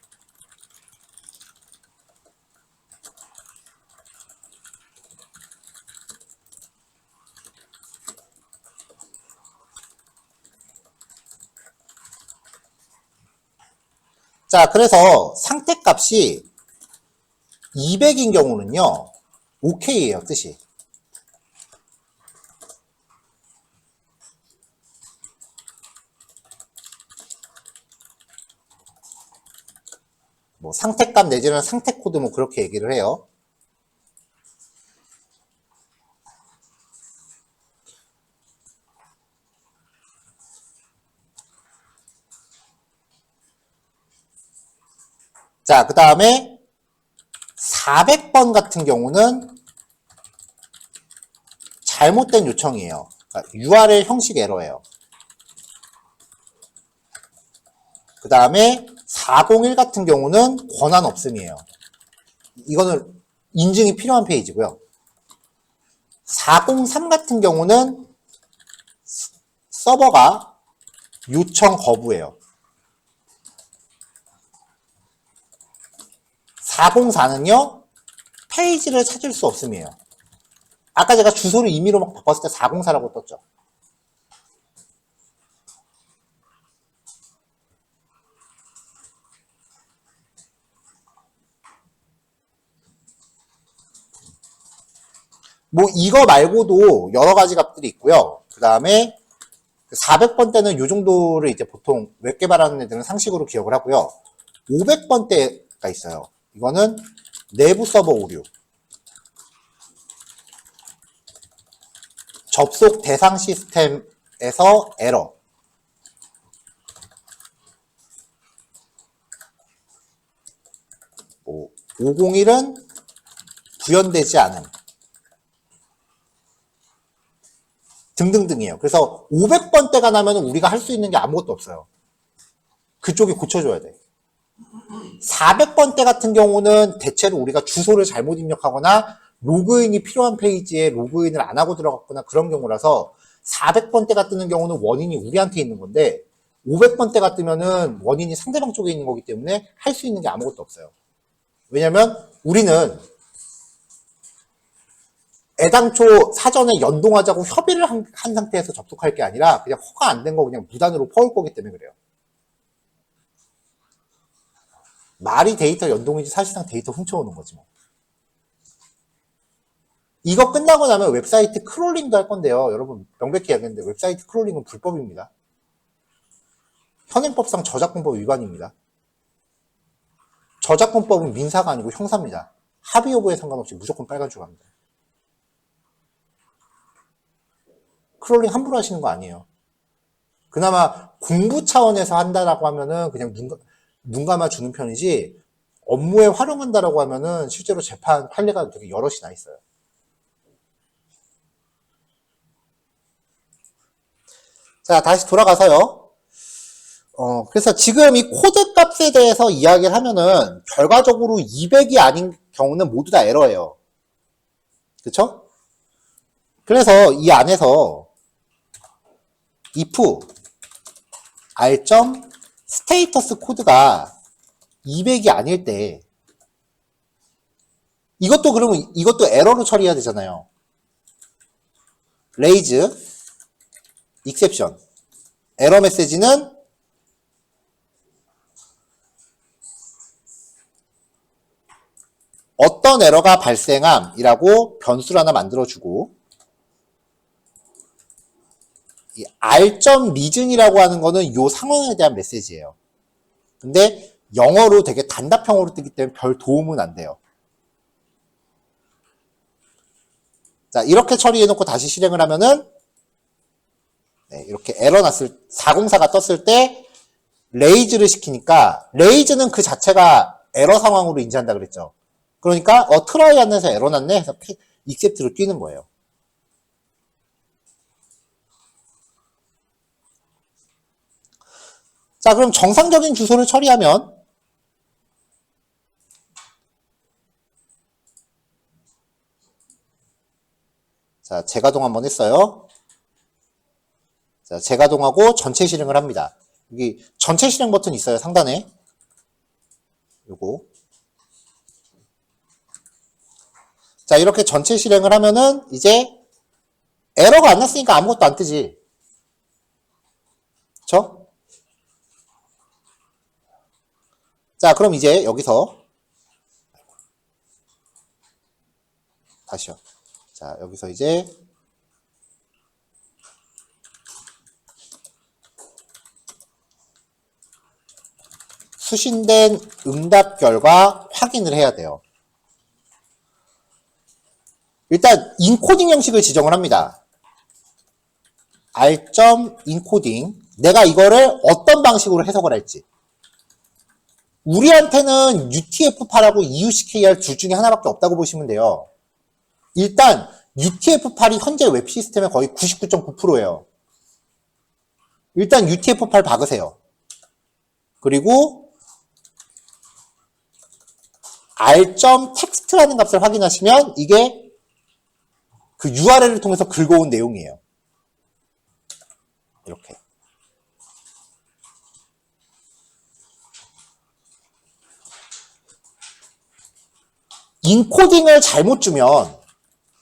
자, 그래서 상태값이 200인 경우는요, OK예요, 뜻이. 뭐 상태값 내지는 상태 코드 뭐 그렇게 얘기를 해요. 자, 그 다음에 400번 같은 경우는 잘못된 요청이에요. 그러니까 URL 형식 에러예요. 그 다음에 401 같은 경우는 권한 없음이에요. 이거는 인증이 필요한 페이지고요. 403 같은 경우는 서버가 요청 거부예요. 404는요, 페이지를 찾을 수 없음이에요. 아까 제가 주소를 임의로 막 바꿨을 때 404라고 떴죠. 뭐 이거 말고도 여러 가지 값들이 있고요. 그 다음에 400번 때는 이 정도를 이제 보통 웹 개발하는 애들은 상식으로 기억을 하고요. 500번 때가 있어요. 이거는 내부 서버 오류, 접속 대상 시스템에서 에러, 501은 구현되지 않음 등등등이에요. 그래서 500번 때가 나면 우리가 할 수 있는 게 아무것도 없어요. 그쪽이 고쳐줘야 돼. 400번 때 같은 경우는 대체로 우리가 주소를 잘못 입력하거나 로그인이 필요한 페이지에 로그인을 안 하고 들어갔거나 그런 경우라서 400번 때가 뜨는 경우는 원인이 우리한테 있는 건데, 500번대가 뜨면은 원인이 상대방 쪽에 있는 거기 때문에 할 수 있는 게 아무것도 없어요. 왜냐면 우리는 애당초 사전에 연동하자고 협의를 한 상태에서 접속할 게 아니라 그냥 허가 안 된 거 그냥 무단으로 퍼올 거기 때문에 그래요. 말이 데이터 연동이지 사실상 데이터 훔쳐오는 거지 뭐. 이거 끝나고 나면 웹사이트 크롤링도 할 건데요. 여러분 명백히 얘기했는데 웹사이트 크롤링은 불법입니다. 현행법상 저작권법 위반입니다. 저작권법은 민사가 아니고 형사입니다. 합의 여부에 상관없이 무조건 빨간 줄 갑니다. 크롤링 함부로 하시는 거 아니에요. 그나마 공부 차원에서 한다라고 하면은 그냥 눈 감아 주는 편이지, 업무에 활용한다라고 하면은 실제로 재판 판례가 되게 여럿이 나 있어요. 자, 다시 돌아가서요. 그래서 지금 이 코드 값에 대해서 이야기를 하면은 결과적으로 200이 아닌 경우는 모두 다 에러예요. 그쵸? 그래서 이 안에서 if r. 스테이터스 코드가 200이 아닐 때 이것도 그러면 이것도 에러로 처리해야 되잖아요. raise exception. 에러 메시지는 어떤 에러가 발생함이라고 변수를 하나 만들어주고, 이 r.reason이라고 하는 거는 요 상황에 대한 메시지예요. 근데 영어로 되게 단답형으로 뜨기 때문에 별 도움은 안 돼요. 자, 이렇게 처리해놓고 다시 실행을 하면은, 네, 이렇게 에러 났을, 404가 떴을 때, 레이즈를 시키니까, 레이즈는 그 자체가 에러 상황으로 인지한다 그랬죠. 그러니까, 트라이 안에서 에러 났네 해서 accept를 끼는 거예요. 자, 그럼 정상적인 주소를 처리하면, 자, 재가동 한번 했어요. 자, 재가동하고 전체 실행을 합니다. 여기 전체 실행 버튼 있어요, 상단에. 요거. 자, 이렇게 전체 실행을 하면은 이제 에러가 안 났으니까 아무것도 안 뜨지. 그쵸? 자, 그럼 이제 여기서 다시요. 자, 여기서 이제 수신된 응답 결과 확인을 해야 돼요. 일단 인코딩 형식을 지정을 합니다. r.encoding. 내가 이거를 어떤 방식으로 해석을 할지. 우리한테는 UTF-8하고 EUCKR 둘 중에 하나밖에 없다고 보시면 돼요. 일단 UTF-8이 현재 웹 시스템의 거의 99.9%예요. 일단 UTF-8 박으세요. 그리고 r.text라는 값을 확인하시면 이게 그 URL을 통해서 긁어온 내용이에요. 이렇게. 인코딩을 잘못 주면,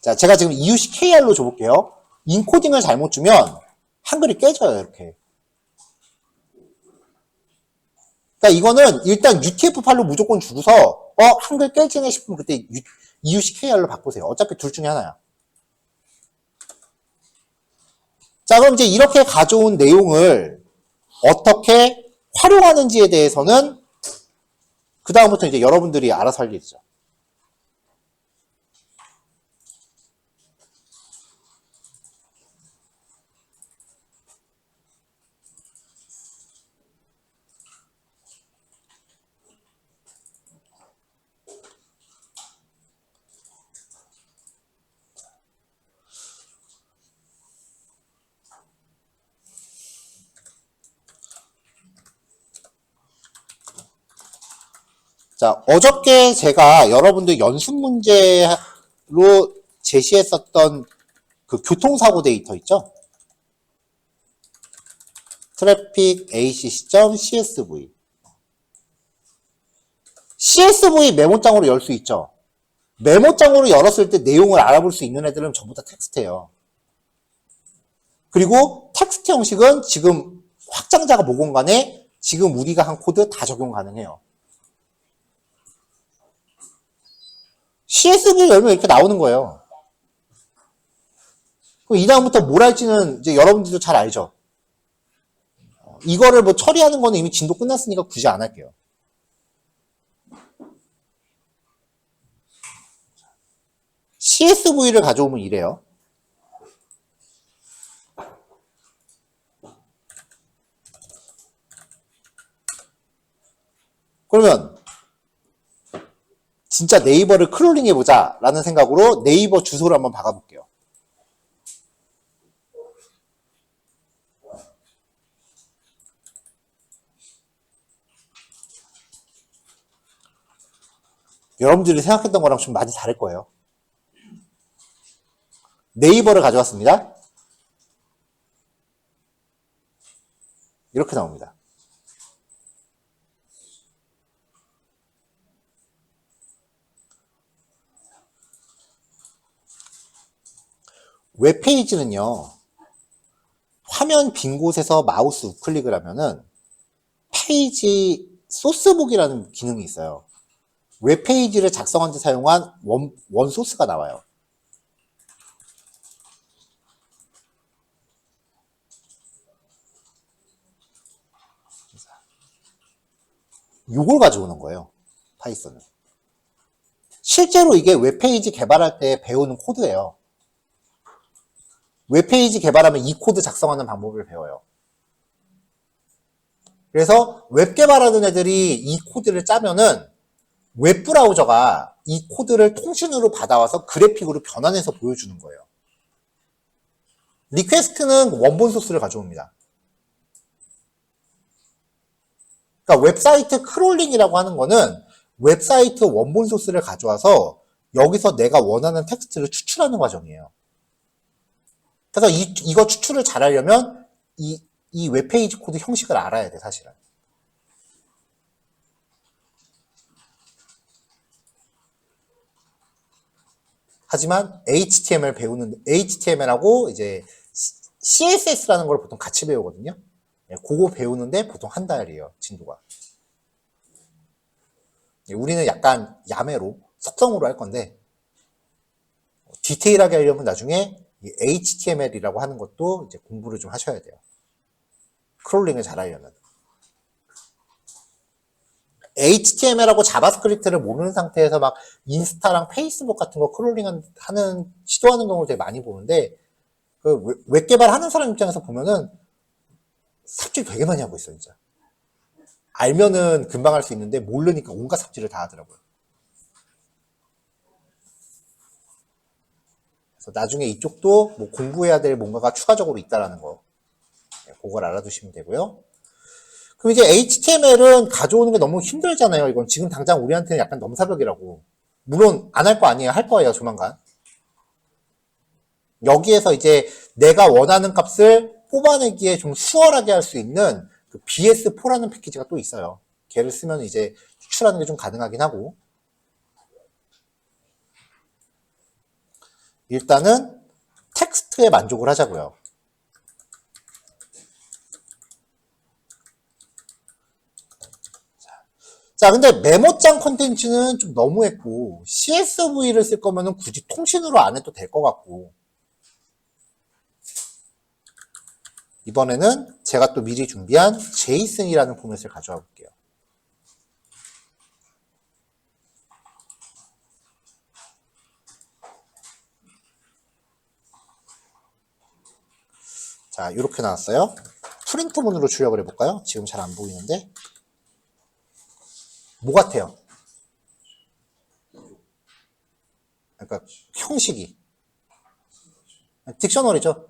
자, 제가 지금 EUCKR로 줘볼게요. 인코딩을 잘못 주면 한글이 깨져요, 이렇게. 그러니까 이거는 일단 UTF-8로 무조건 주고서 한글 깨지네 싶으면 그때 EUCKR로 바꾸세요. 어차피 둘 중에 하나야. 자, 그럼 이제 이렇게 가져온 내용을 어떻게 활용하는지에 대해서는 그 다음부터 이제 여러분들이 알아서 할 일이죠. 자, 어저께 제가 여러분들 연습 문제로 제시했었던 그 교통사고 데이터 있죠? 트래픽 acc.csv. CSV 메모장으로 열 수 있죠. 메모장으로 열었을 때 내용을 알아볼 수 있는 애들은 전부 다 텍스트예요. 그리고 텍스트 형식은 지금 확장자가 모공간에 지금 우리가 한 코드 다 적용 가능해요. CSV 열면 이렇게 나오는 거예요. 그럼 이 다음부터 뭘 할지는 이제 여러분들도 잘 알죠. 이거를 뭐 처리하는 거는 이미 진도 끝났으니까 굳이 안 할게요. CSV를 가져오면 이래요. 그러면 진짜 네이버를 크롤링 해보자 라는 생각으로 네이버 주소를 한번 박아볼게요. 여러분들이 생각했던 거랑 좀 많이 다를 거예요. 네이버를 가져왔습니다. 이렇게 나옵니다. 웹페이지는요, 화면 빈 곳에서 마우스 우클릭을 하면은 페이지 소스북이라는 기능이 있어요. 웹페이지를 작성한 데 사용한 원 소스가 나와요. 이걸 가져오는 거예요. 파이썬은. 실제로 이게 웹페이지 개발할 때 배우는 코드예요. 웹페이지 개발하면 이 코드 작성하는 방법을 배워요. 그래서 웹 개발하는 애들이 이 코드를 짜면은 웹브라우저가 이 코드를 통신으로 받아와서 그래픽으로 변환해서 보여주는 거예요. 리퀘스트는 원본 소스를 가져옵니다. 그러니까 웹사이트 크롤링이라고 하는 거는 웹사이트 원본 소스를 가져와서 여기서 내가 원하는 텍스트를 추출하는 과정이에요. 그래서 이거 추출을 잘 하려면 이 웹페이지 코드 형식을 알아야 돼, 사실은. 하지만 HTML 배우는, HTML하고 이제 CSS라는 걸 보통 같이 배우거든요. 그거 배우는데 보통 한 달이에요, 진도가. 우리는 약간 야매로, 속성으로 할 건데, 디테일하게 하려면 나중에 HTML이라고 하는 것도 이제 공부를 좀 하셔야 돼요. 크롤링을 잘 하려면. HTML하고 자바스크립트를 모르는 상태에서 막 인스타랑 페이스북 같은 거 크롤링 하는, 시도하는 경우를 되게 많이 보는데, 그 웹 개발하는 사람 입장에서 보면은 삽질 되게 많이 하고 있어요, 진짜. 알면은 금방 할 수 있는데 모르니까 온갖 삽질을 다 하더라고요. 그래서 나중에 이쪽도 뭐 공부해야 될 뭔가가 추가적으로 있다라는 거, 그걸 알아두시면 되고요. 그럼 이제 HTML은 가져오는 게 너무 힘들잖아요. 이건 지금 당장 우리한테는 약간 넘사벽이라고. 물론 안 할 거 아니에요. 할 거예요, 조만간. 여기에서 이제 내가 원하는 값을 뽑아내기에 좀 수월하게 할 수 있는 그 BS4라는 패키지가 또 있어요. 걔를 쓰면 이제 추출하는 게 좀 가능하긴 하고. 일단은 텍스트에 만족을 하자고요. 자, 근데 메모장 컨텐츠는 좀 너무했고, CSV를 쓸 거면은 굳이 통신으로 안 해도 될 것 같고, 이번에는 제가 또 미리 준비한 제이슨이라는 포맷을 가져와 볼게요. 자, 이렇게 나왔어요. 프린트문으로 출력을 해볼까요? 지금 잘 안 보이는데. 뭐 같아요? 그러니까 형식이. 딕셔너리죠.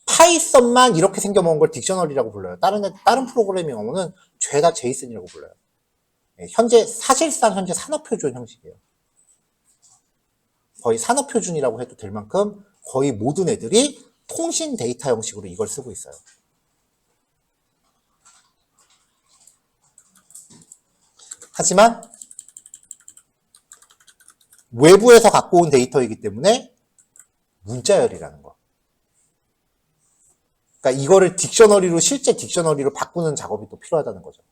파이썬만 이렇게 생겨먹은 걸 딕셔너리라고 불러요. 다른 프로그래밍어는 죄다 제이슨이라고 불러요. 사실상 현재 산업표준 형식이에요. 거의 산업표준이라고 해도 될 만큼 거의 모든 애들이 통신 데이터 형식으로 이걸 쓰고 있어요. 하지만 외부에서 갖고 온 데이터이기 때문에 문자열이라는 거. 그러니까 이거를 딕셔너리로, 실제 딕셔너리로 바꾸는 작업이 또 필요하다는 거죠.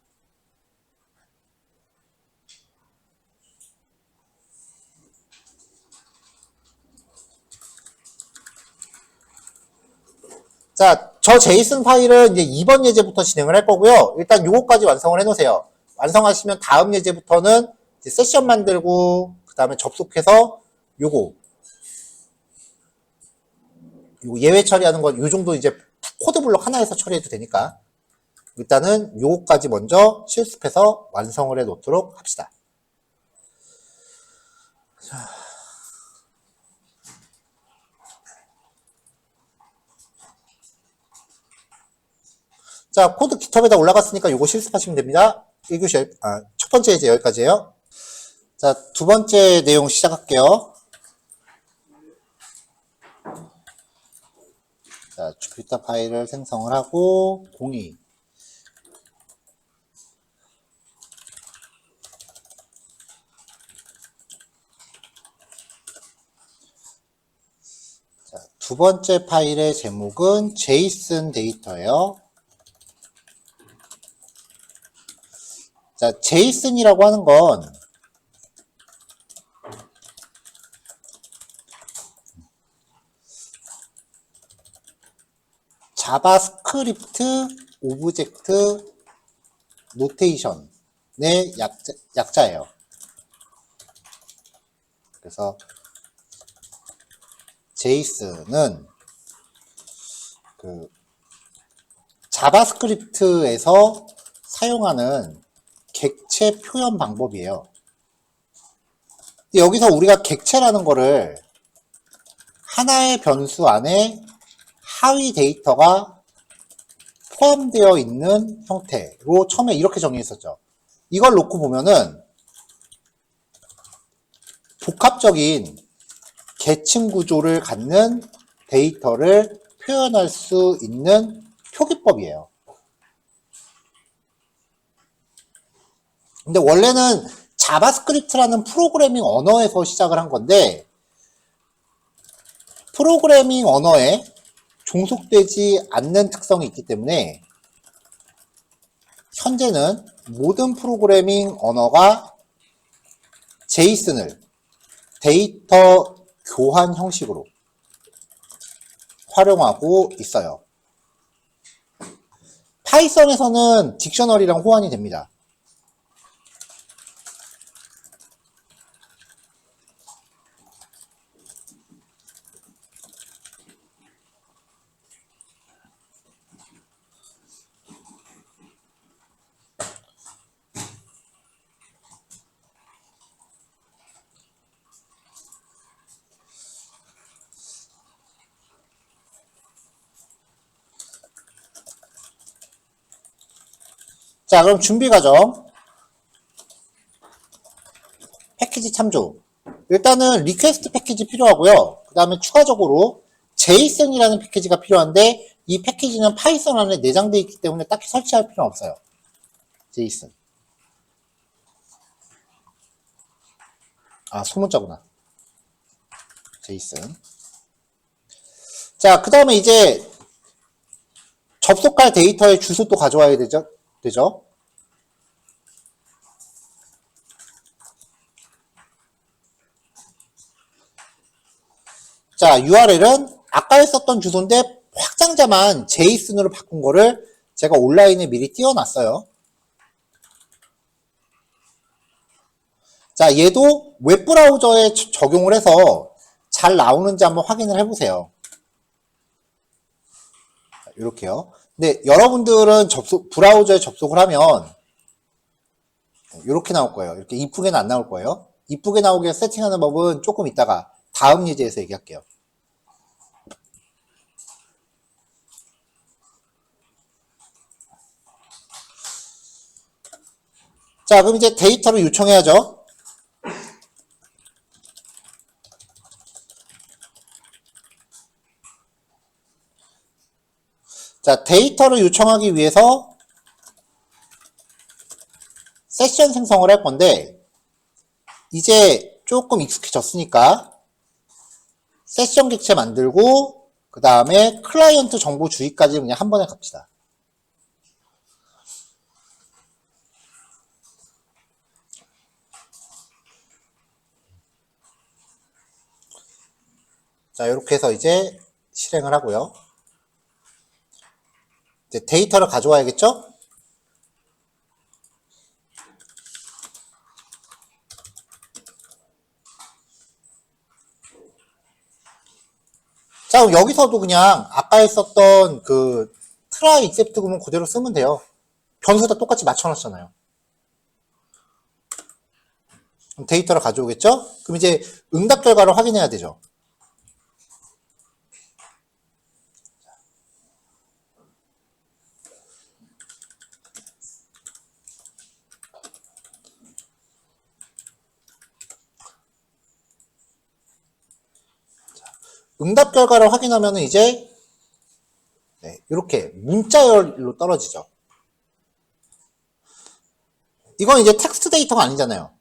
자, 저 제이슨 파일은 이제 이번 예제부터 진행을 할 거고요. 일단 요거까지 완성을 해 놓으세요. 완성하시면 다음 예제부터는 이제 세션 만들고, 그 다음에 접속해서 요거 예외 처리하는 건 요 정도 이제 코드 블록 하나에서 처리해도 되니까 일단은 요거까지 먼저 실습해서 완성을 해 놓도록 합시다. 자, 코드 깃허브에다 올라갔으니까 요거 실습하시면 됩니다. 1교시, 첫 번째 예제 여기까지예요. 자, 두 번째 내용 시작할게요. 자, 주피터 파일을 생성을 하고, 공이. 자, 두 번째 파일의 제목은 JSON 데이터예요. 자, JSON이라고 하는 건 자바스크립트 오브젝트 노테이션의 약자예요. 그래서 JSON은 그 자바스크립트에서 사용하는 객체 표현 방법이에요. 여기서 우리가 객체라는 거를 하나의 변수 안에 하위 데이터가 포함되어 있는 형태로 처음에 이렇게 정의했었죠. 이걸 놓고 보면은 복합적인 계층 구조를 갖는 데이터를 표현할 수 있는 표기법이에요. 근데 원래는 자바스크립트라는 프로그래밍 언어에서 시작을 한 건데 프로그래밍 언어에 종속되지 않는 특성이 있기 때문에 현재는 모든 프로그래밍 언어가 JSON을 데이터 교환 형식으로 활용하고 있어요. 파이썬에서는 딕셔너리랑 호환이 됩니다. 자, 그럼 준비 과정. 패키지 참조. 일단은 리퀘스트 패키지 필요하고요. 그 다음에 추가적으로 JSON이라는 패키지가 필요한데 이 패키지는 파이썬 안에 내장되어 있기 때문에 딱히 설치할 필요는 없어요. JSON. 소문자구나. JSON. 자, 그 다음에 이제 접속할 데이터의 주소도 가져와야 되죠? 자, URL은 아까 했었던 주소인데 확장자만 JSON으로 바꾼 거를 제가 온라인에 미리 띄워놨어요. 자, 얘도 웹브라우저에 적용을 해서 잘 나오는지 한번 확인을 해보세요. 이렇게요. 근데 여러분들은 브라우저에 접속을 하면 이렇게 나올 거예요. 이렇게 이쁘게는 안 나올 거예요. 이쁘게 나오게 세팅하는 법은 조금 이따가 다음 예제에서 얘기할게요. 자, 그럼 이제 데이터를 요청해야죠. 자, 데이터를 요청하기 위해서 세션 생성을 할 건데, 이제 조금 익숙해졌으니까 세션 객체 만들고 그 다음에 클라이언트 정보 주기까지 그냥 한 번에 갑시다. 자, 이렇게 해서 이제 실행을 하고요. 이제 데이터를 가져와야겠죠? 자, 그럼 여기서도 그냥 아까 했었던 그 try except 구문 그대로 쓰면 돼요. 변수 다 똑같이 맞춰놨잖아요. 그럼 데이터를 가져오겠죠? 그럼 이제 응답 결과를 확인해야 되죠. 응답 결과를 확인하면 이제 네, 이렇게 문자열로 떨어지죠. 이건 이제 텍스트 데이터가 아니잖아요.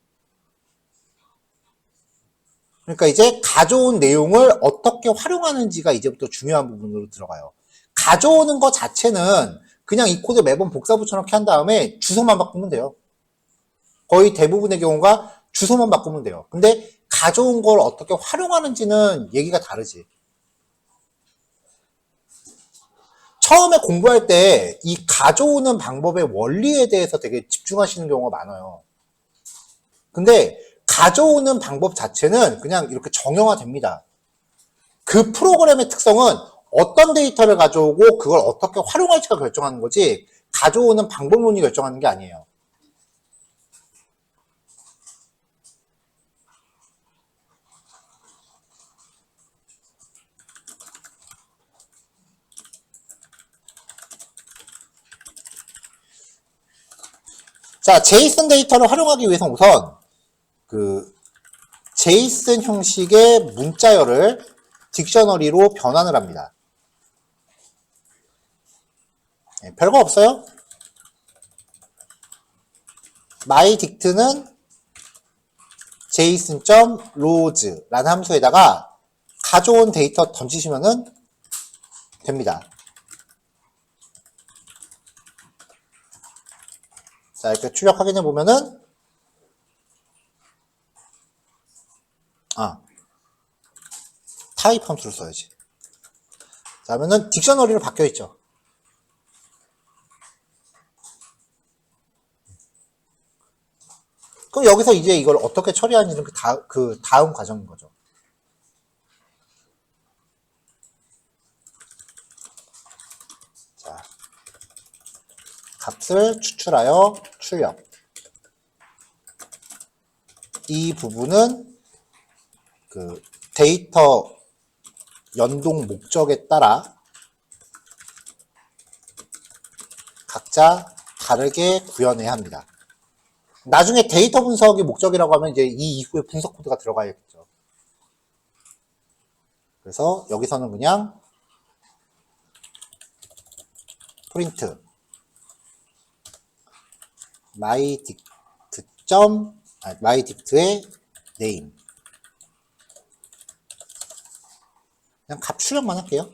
그러니까 이제 가져온 내용을 어떻게 활용하는지가 이제부터 중요한 부분으로 들어가요. 가져오는 것 자체는 그냥 이 코드 매번 복사 붙여넣기 한 다음에 주소만 바꾸면 돼요. 거의 대부분의 경우가 주소만 바꾸면 돼요. 근데 가져온 걸 어떻게 활용하는지는 얘기가 다르지. 처음에 공부할 때 이 가져오는 방법의 원리에 대해서 되게 집중하시는 경우가 많아요. 근데 가져오는 방법 자체는 그냥 이렇게 정형화됩니다. 그 프로그램의 특성은 어떤 데이터를 가져오고 그걸 어떻게 활용할지가 결정하는 거지 가져오는 방법론이 결정하는 게 아니에요. 자, 제이슨 데이터를 활용하기 위해서 우선 그 제이슨 형식의 문자열을 딕셔너리로 변환을 합니다. 네, 별거 없어요. myDict는 json.rows 라는 함수에다가 가져온 데이터 던지시면 됩니다. 자, 이렇게 출력 확인해 보면은 타입 함수를 써야지. 자, 그러면은 딕셔너리로 바뀌어 있죠. 그럼 여기서 이제 이걸 어떻게 처리하는지는 그 다음 과정인 거죠. 자, 값을 추출하여 출력. 이 부분은 그 데이터 연동 목적에 따라 각자 다르게 구현해야 합니다. 나중에 데이터 분석이 목적이라고 하면 이제 이 이후에 분석 코드가 들어가야겠죠. 그래서 여기서는 그냥 프린트 myDict의 name 그냥 값 출력만 할게요.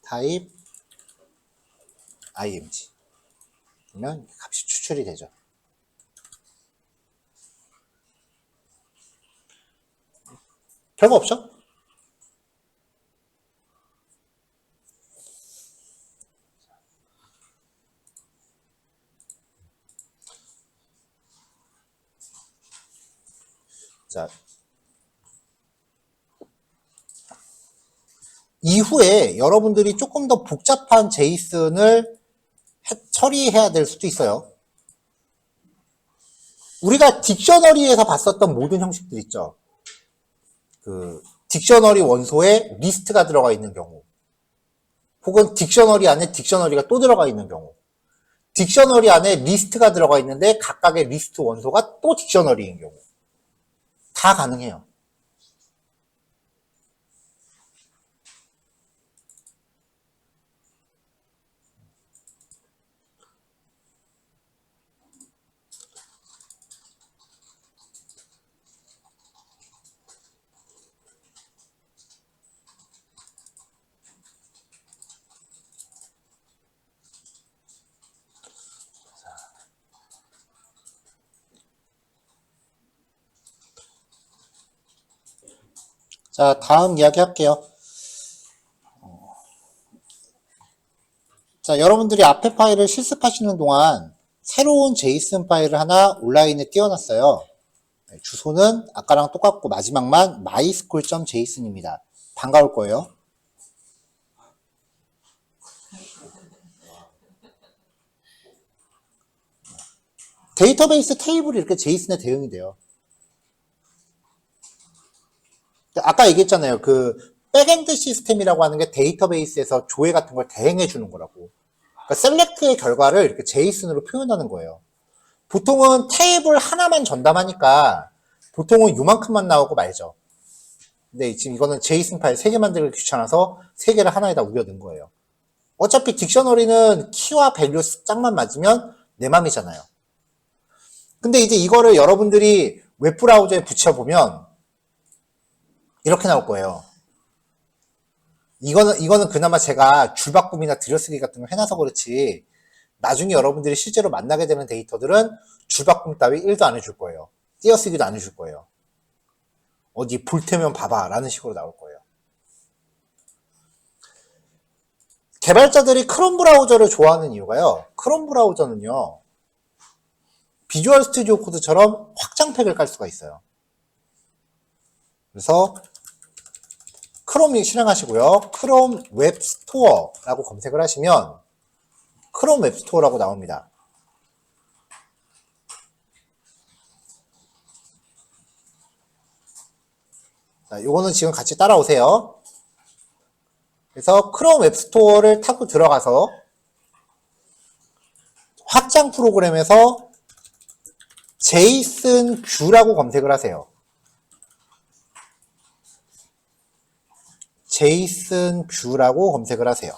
타입 img 그러면 값이 추출이 되죠. 별거 없죠? 자, 이후에 여러분들이 조금 더 복잡한 제이슨을 처리해야 될 수도 있어요. 우리가 딕셔너리에서 봤었던 모든 형식들 있죠. 그 딕셔너리 원소에 리스트가 들어가 있는 경우, 혹은 딕셔너리 안에 딕셔너리가 또 들어가 있는 경우, 딕셔너리 안에 리스트가 들어가 있는데 각각의 리스트 원소가 또 딕셔너리인 경우 다 가능해요. 자, 다음 이야기 할게요. 자, 여러분들이 앞에 파일을 실습하시는 동안 새로운 제이슨 파일을 하나 온라인에 띄워놨어요. 주소는 아까랑 똑같고 마지막만 mysql.json입니다. 반가울 거예요. 데이터베이스 테이블이 이렇게 제이슨에 대응이 돼요. 아까 얘기했잖아요. 그 백엔드 시스템이라고 하는 게 데이터베이스에서 조회 같은 걸 대행해 주는 거라고. 그러니까 셀렉트의 결과를 이렇게 제이슨으로 표현하는 거예요. 보통은 테이블 하나만 전담하니까 보통은 요만큼만 나오고 말죠. 근데 지금 이거는 제이슨 파일 3개 만들기 귀찮아서 3개를 하나에다 우겨 넣은 거예요. 어차피 딕셔너리는 키와 밸류 짝만 맞으면 내 맘이잖아요. 근데 이제 이거를 여러분들이 웹브라우저에 붙여보면 이렇게 나올 거예요. 이거는 그나마 제가 줄바꿈이나 들여쓰기 같은 걸 해놔서 그렇지, 나중에 여러분들이 실제로 만나게 되는 데이터들은 줄바꿈 따위 1도 안 해줄 거예요. 띄어쓰기도 안 해줄 거예요. 어디 볼 테면 봐봐 라는 식으로 나올 거예요. 개발자들이 크롬 브라우저를 좋아하는 이유가요, 크롬 브라우저는요 비주얼 스튜디오 코드처럼 확장팩을 깔 수가 있어요. 그래서 크롬 실행하시고요, 크롬 웹스토어라고 검색을 하시면 크롬 웹스토어라고 나옵니다. 자, 요거는 지금 같이 따라오세요. 그래서 크롬 웹스토어를 타고 들어가서 확장 프로그램에서 제이슨 뷰라고 검색을 하세요. 제이슨 뷰라고 검색을 하세요.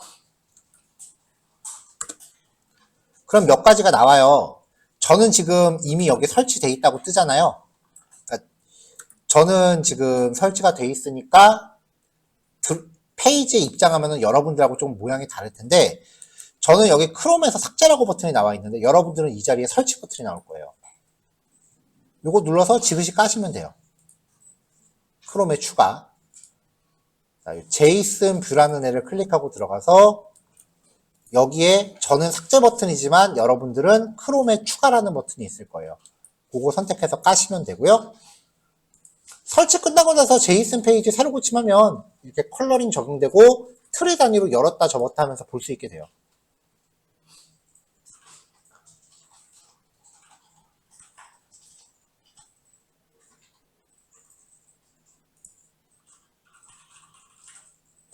그럼 몇 가지가 나와요. 저는 지금 이미 여기 설치돼 있다고 뜨잖아요. 그러니까 저는 지금 설치가 돼 있으니까 페이지에 입장하면 여러분들하고 좀 모양이 다를 텐데, 저는 여기 크롬에서 삭제라고 버튼이 나와 있는데 여러분들은 이 자리에 설치 버튼이 나올 거예요. 이거 눌러서 지그시 까시면 돼요. 크롬에 추가. 자, 제이슨 뷰라는 애를 클릭하고 들어가서 여기에 저는 삭제 버튼이지만 여러분들은 크롬에 추가라는 버튼이 있을 거예요. 그거 선택해서 까시면 되고요. 설치 끝나고 나서 제이슨 페이지 새로 고침하면 이렇게 컬러링 적용되고 트리 단위로 열었다 접었다 하면서 볼 수 있게 돼요.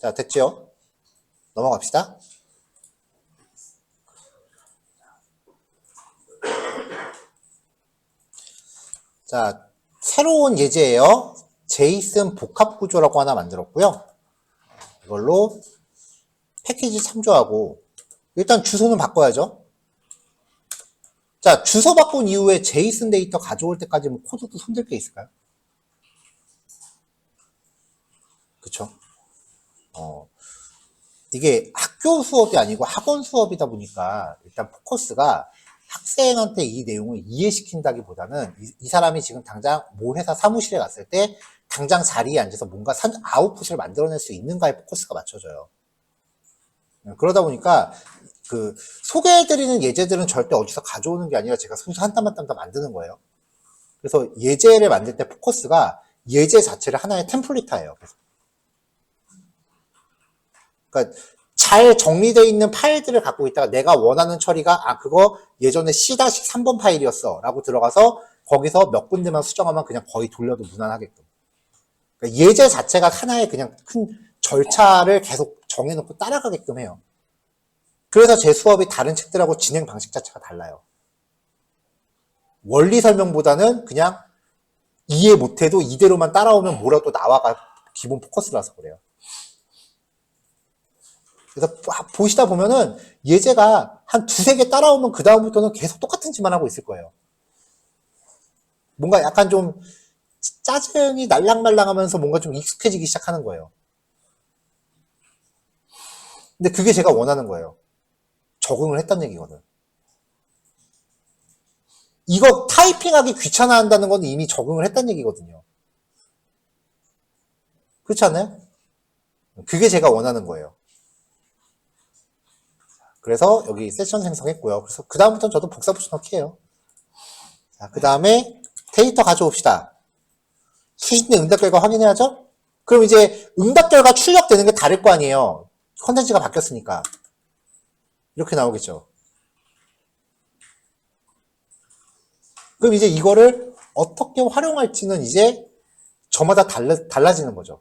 자, 됐죠? 넘어갑시다. 자, 새로운 예제예요. 제이슨 복합 구조라고 하나 만들었고요. 이걸로 패키지 참조하고 일단 주소는 바꿔야죠. 자, 주소 바꾼 이후에 제이슨 데이터 가져올 때까지 뭐 코드도 손댈 게 있을까요? 그쵸? 이게 학교 수업이 아니고 학원 수업이다 보니까 일단 포커스가 학생한테 이 내용을 이해시킨다기보다는 이 사람이 지금 당장 모 회사 사무실에 갔을 때 당장 자리에 앉아서 뭔가 아웃풋을 만들어낼 수 있는가에 포커스가 맞춰져요. 그러다 보니까 그 소개해드리는 예제들은 절대 어디서 가져오는 게 아니라 제가 손수 한 땀 한 땀 다 만드는 거예요. 그래서 예제를 만들 때 포커스가 예제 자체를 하나의 템플릿화예요. 그러니까 잘 정리되어 있는 파일들을 갖고 있다가 내가 원하는 처리가 그거 예전에 C-3번 파일이었어 라고 들어가서 거기서 몇 군데만 수정하면 그냥 거의 돌려도 무난하게끔. 그러니까 예제 자체가 하나의 그냥 큰 절차를 계속 정해놓고 따라가게끔 해요. 그래서 제 수업이 다른 책들하고 진행 방식 자체가 달라요. 원리 설명보다는 그냥 이해 못해도 이대로만 따라오면 뭐라도 나와가 기본 포커스라서 그래요. 그래서 보시다 보면은 예제가 한 2-3개 따라오면 그 다음부터는 계속 똑같은 짓만 하고 있을 거예요. 뭔가 약간 좀 짜증이 날랑말랑하면서 뭔가 좀 익숙해지기 시작하는 거예요. 근데 그게 제가 원하는 거예요. 적응을 했다는 얘기거든. 이거 타이핑하기 귀찮아 한다는 건 이미 적응을 했다는 얘기거든요. 그렇지 않아요? 그게 제가 원하는 거예요. 그래서 여기 세션 생성했고요. 그래서 그 다음부터는 저도 복사 붙여 넣기 해요. 자, 그 다음에 데이터 가져옵시다. 수신된 응답 결과 확인해야죠? 그럼 이제 응답 결과 출력되는 게 다를 거 아니에요. 컨텐츠가 바뀌었으니까. 이렇게 나오겠죠. 그럼 이제 이거를 어떻게 활용할지는 이제 저마다 달라지는 거죠.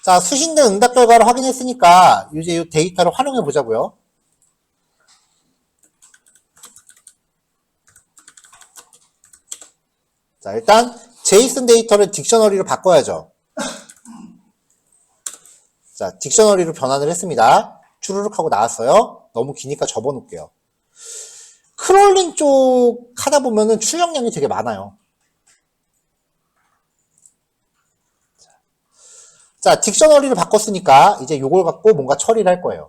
자, 수신된 응답 결과를 확인했으니까 이제 이 데이터를 활용해 보자고요. 자, 일단 제이슨 데이터를 딕셔너리로 바꿔야죠. 자, 딕셔너리로 변환을 했습니다. 주르륵 하고 나왔어요. 너무 기니까 접어놓을게요. 크롤링 쪽 하다 보면은 출력량이 되게 많아요. 자, 딕셔너리를 바꿨으니까 이제 요걸 갖고 뭔가 처리를 할 거예요.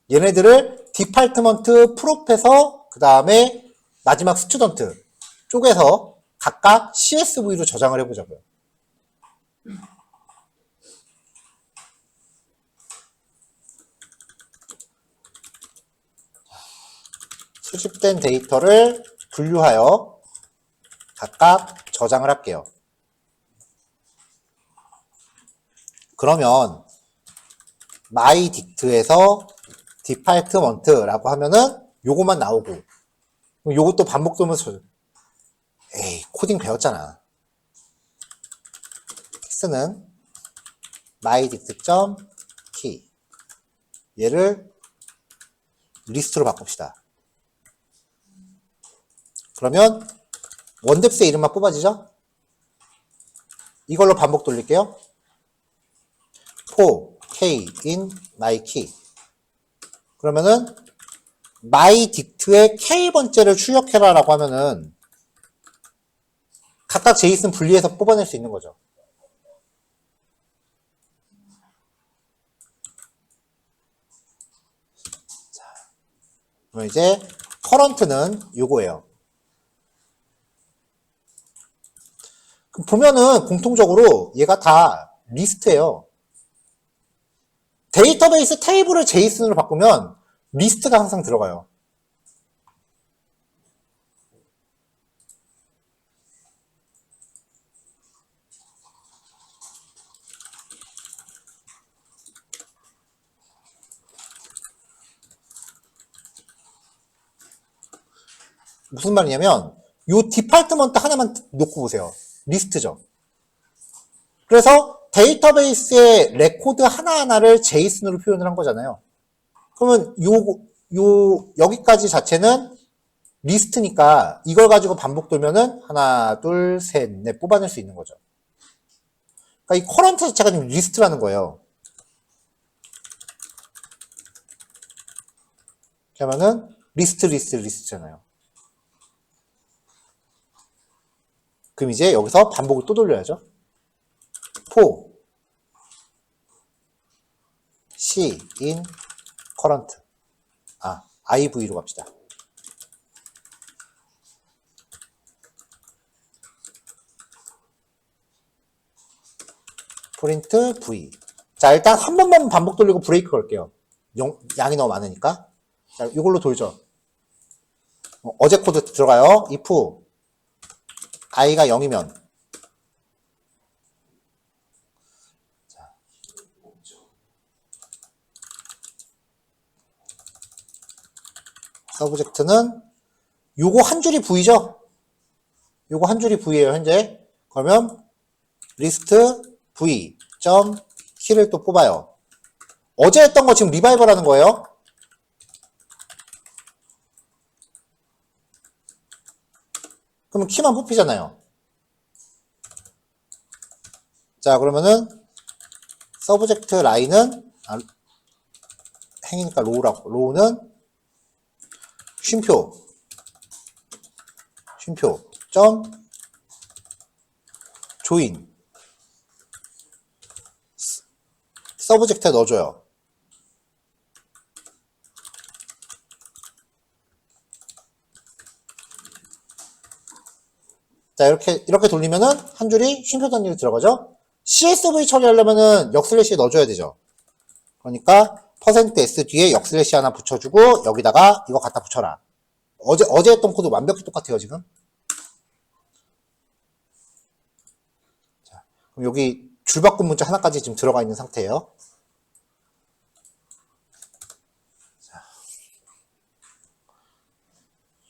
얘네들을 디파트먼트, 프로페서, 그 다음에 마지막 스튜던트 쪽에서 각각 CSV로 저장을 해보자고요. 수집된 데이터를 분류하여 각각 저장을 할게요. 그러면 myDict에서 디파트먼트라고 하면은 요거만 나오고 요것도 반복 돌면서 에이 코딩 배웠잖아. x는 mydict.key 얘를 리스트로 바꿉시다. 그러면 원뎁스의 이름만 뽑아지죠? 이걸로 반복 돌릴게요. for k in myKey 그러면은 myDict의 K번째를 출력해라 라고 하면은 각각 제이슨 분리해서 뽑아낼 수 있는 거죠. 자, 그럼 이제 current는 요거예요. 보면은 공통적으로 얘가 다 리스트예요. 데이터베이스 테이블을 제이슨으로 바꾸면 리스트가 항상 들어가요. 무슨 말이냐면 요 디파트먼트 하나만 놓고 보세요. 리스트죠. 그래서 데이터베이스의 레코드 하나하나를 제이슨으로 표현을 한 거잖아요. 그러면 여기까지 자체는 리스트니까 이걸 가지고 반복 돌면은 하나, 둘, 셋, 넷 뽑아낼 수 있는 거죠. 그러니까 이 커런트 자체가 지금 리스트라는 거예요. 그러면은 리스트잖아요. 그럼 이제 여기서 반복을 또 돌려야죠. for c in current iv로 갑시다. 프린트 v. 자, 일단 한 번만 반복 돌리고 브레이크 걸게요. 양이 너무 많으니까. 자, 이걸로 돌죠. 어제 코드 들어가요. if i가 0이면 서브젝트는 요거 한 줄이 v죠. 요거 한 줄이 v예요, 현재. 그러면 리스트 v 점 키를 또 뽑아요. 어제 했던 거 지금 리바이벌 하는 거예요. 그러면 키만 뽑히잖아요. 자, 그러면은 서브젝트 라인은 행이니까 로우라고. 로우는 쉼표 점 조인 서브젝트에 넣어줘요. 자, 이렇게 돌리면은 한 줄이 쉼표 단위로 들어가죠? CSV 처리하려면은 역슬래시 넣어줘야 되죠. 그러니까 %s 뒤에 역슬래시 하나 붙여주고 여기다가 이거 갖다 붙여라. 어제 했던 코드 완벽히 똑같아요, 지금. 자, 그럼 여기 줄바꿈 문자 하나까지 지금 들어가 있는 상태예요.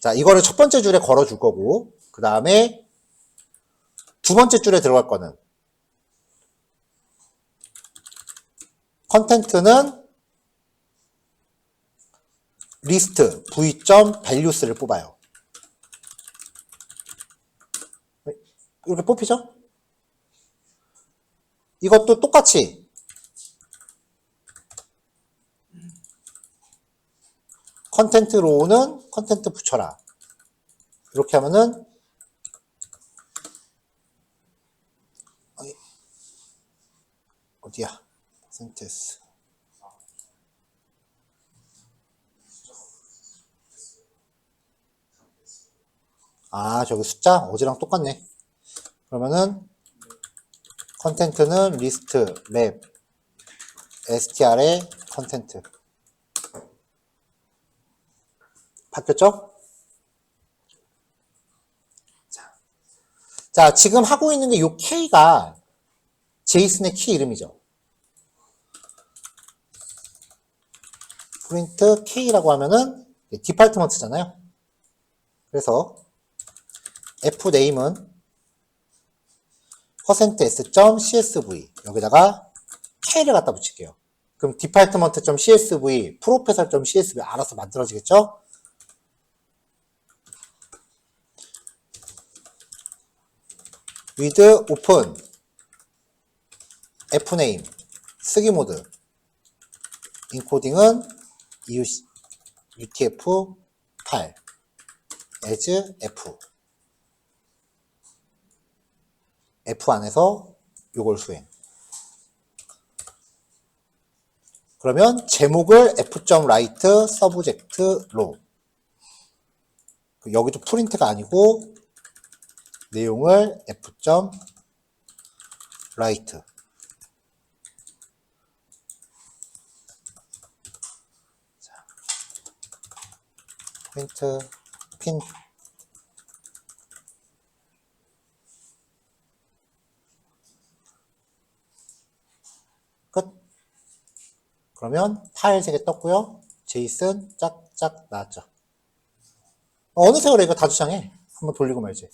자, 이거를 첫 번째 줄에 걸어줄 거고, 그 다음에 두 번째 줄에 들어갈 거는 컨텐트는 리스트 v.values를 뽑아요. 이렇게 뽑히죠? 이것도 똑같이 컨텐트 로우는 컨텐트 붙여라. 이렇게 하면은 어디야? 센테스. 아, 저기 숫자 어제랑 똑같네. 그러면은 컨텐트는 리스트 랩 str의 컨텐트. 바뀌었죠? 자, 지금 하고 있는 게 요 k가 제이슨의 키 이름이죠. 프린트 k라고 하면은 디파트먼트잖아요. 그래서 fname은 %s.csv 여기다가 k를 갖다 붙일게요. 그럼 department.csv, professor.csv 알아서 만들어지겠죠? with open fname 쓰기 모드 인코딩은 utf8 as f 안에서 요걸 수행. 그러면 제목을 f.write subject row 여기도 프린트가 아니고 내용을 f.write 프린트 핀 끝. 그러면 파일 3개 떴고요. 제이슨 짝짝 나왔죠. 어느 세월에 이거 다 주장해. 한번 돌리고 말지.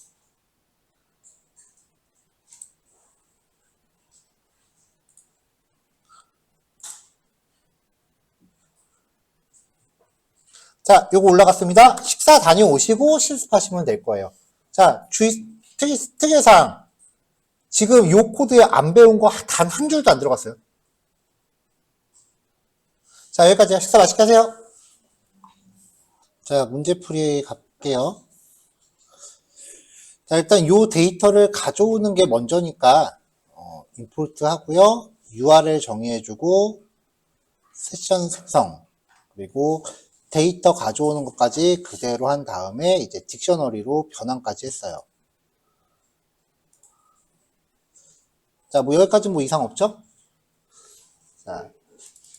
자, 요거 올라갔습니다. 식사 다녀오시고 실습하시면 될 거예요. 자, 특이사항. 지금 요 코드에 안 배운 거 단 한 줄도 안 들어갔어요. 자, 여기까지 식사 맛있게 하세요. 자, 문제풀이 갈게요. 자, 일단 요 데이터를 가져오는 게 먼저니까 임포트 하고요. URL 정의해주고 세션 생성 그리고 데이터 가져오는 것까지 그대로 한 다음에 이제 딕셔너리로 변환까지 했어요. 자, 뭐 여기까지 뭐 이상 없죠? 자,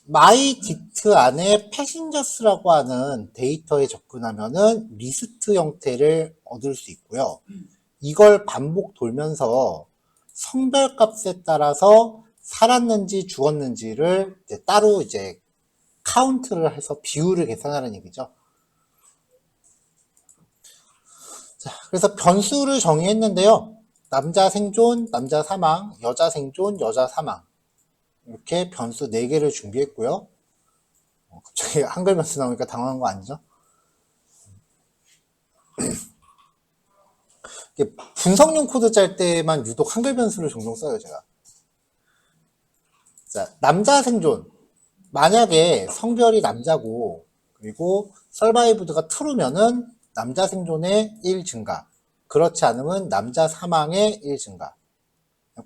myDict 안에 passengers.라고 하는 데이터에 접근하면은 리스트 형태를 얻을 수 있고요. 이걸 반복 돌면서 성별 값에 따라서 살았는지 죽었는지를 이제 따로 이제 카운트를 해서 비율을 계산하는 얘기죠. 자, 그래서 변수를 정의했는데요. 남자 생존, 남자 사망, 여자 생존, 여자 사망. 이렇게 변수 4개를 준비했고요. 갑자기 한글 변수 나오니까 당황한 거 아니죠? 분석용 코드 짤 때만 유독 한글 변수를 종종 써요, 제가. 자, 남자 생존. 만약에 성별이 남자고, 그리고 서바이브드가 true면은 남자 생존의 1 증가. 그렇지 않으면 남자 사망의 1 증가.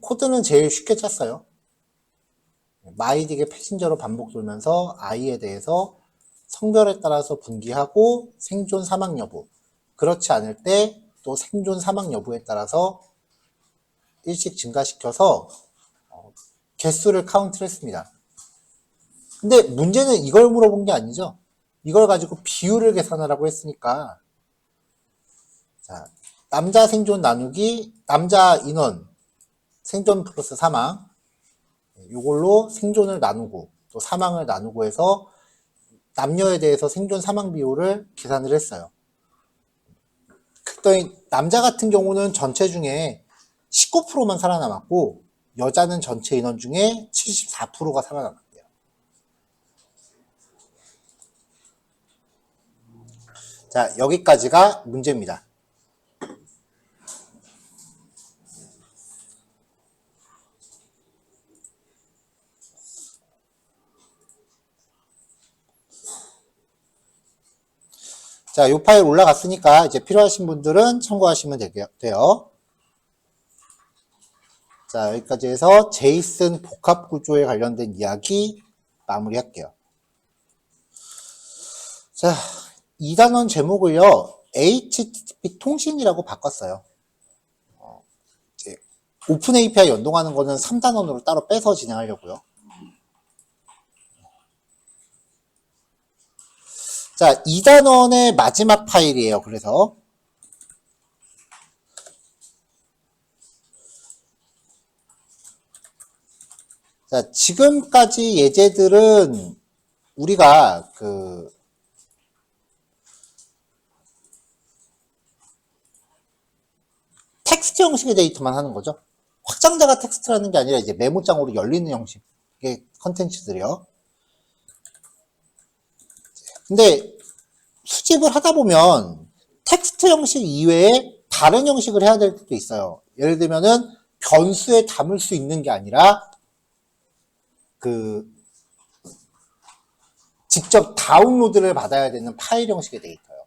코드는 제일 쉽게 짰어요. mydig의 패신저로 반복 돌면서 i에 대해서 성별에 따라서 분기하고 생존 사망 여부. 그렇지 않을 때 또 생존 사망 여부에 따라서 일씩 증가시켜서 개수를 카운트를 했습니다. 근데 문제는 이걸 물어본 게 아니죠. 이걸 가지고 비율을 계산하라고 했으니까, 자, 남자 생존 나누기 남자 인원 생존 플러스 사망, 이걸로 생존을 나누고 또 사망을 나누고 해서 남녀에 대해서 생존 사망 비율을 계산을 했어요. 그랬더니 남자 같은 경우는 전체 중에 19%만 살아남았고 여자는 전체 인원 중에 74%가 살아남았대요. 자, 여기까지가 문제입니다. 자, 이 파일 올라갔으니까 이제 필요하신 분들은 참고하시면 돼요. 자, 여기까지 해서 제이슨 복합 구조에 관련된 이야기 마무리할게요. 자, 2단원 제목을요, HTTP 통신이라고 바꿨어요. 이제 오픈 API 연동하는 거는 3단원으로 따로 빼서 진행하려고요. 자, 2단원의 마지막 파일이에요. 그래서 자, 지금까지 예제들은 우리가 텍스트 형식의 데이터만 하는 거죠. 확장자가 텍스트라는 게 아니라 이제 메모장으로 열리는 형식의 컨텐츠들이요. 근데 수집을 하다 보면 텍스트 형식 이외에 다른 형식을 해야 될 때도 있어요. 예를 들면은 변수에 담을 수 있는 게 아니라 직접 다운로드를 받아야 되는 파일 형식의 데이터요.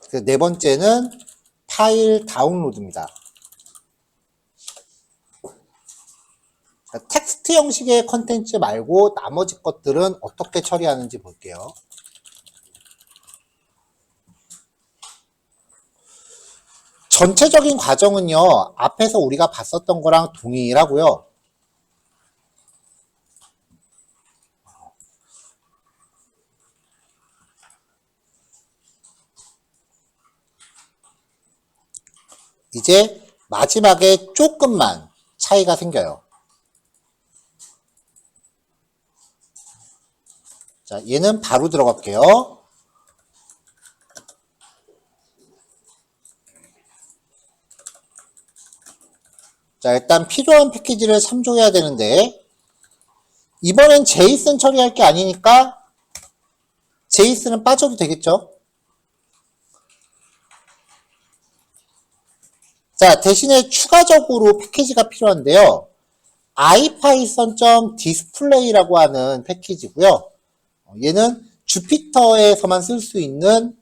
그래서 네 번째는 파일 다운로드입니다. 텍스트 형식의 컨텐츠 말고 나머지 것들은 어떻게 처리하는지 볼게요. 전체적인 과정은요, 앞에서 우리가 봤었던 거랑 동일하고요. 이제 마지막에 조금만 차이가 생겨요. 자, 얘는 바로 들어갈게요. 자, 일단 필요한 패키지를 참조해야 되는데 이번엔 제이슨 처리할 게 아니니까 제이슨은 빠져도 되겠죠? 자, 대신에 추가적으로 패키지가 필요한데요. ipython.display라고 하는 패키지고요. 얘는 주피터에서만 쓸 수 있는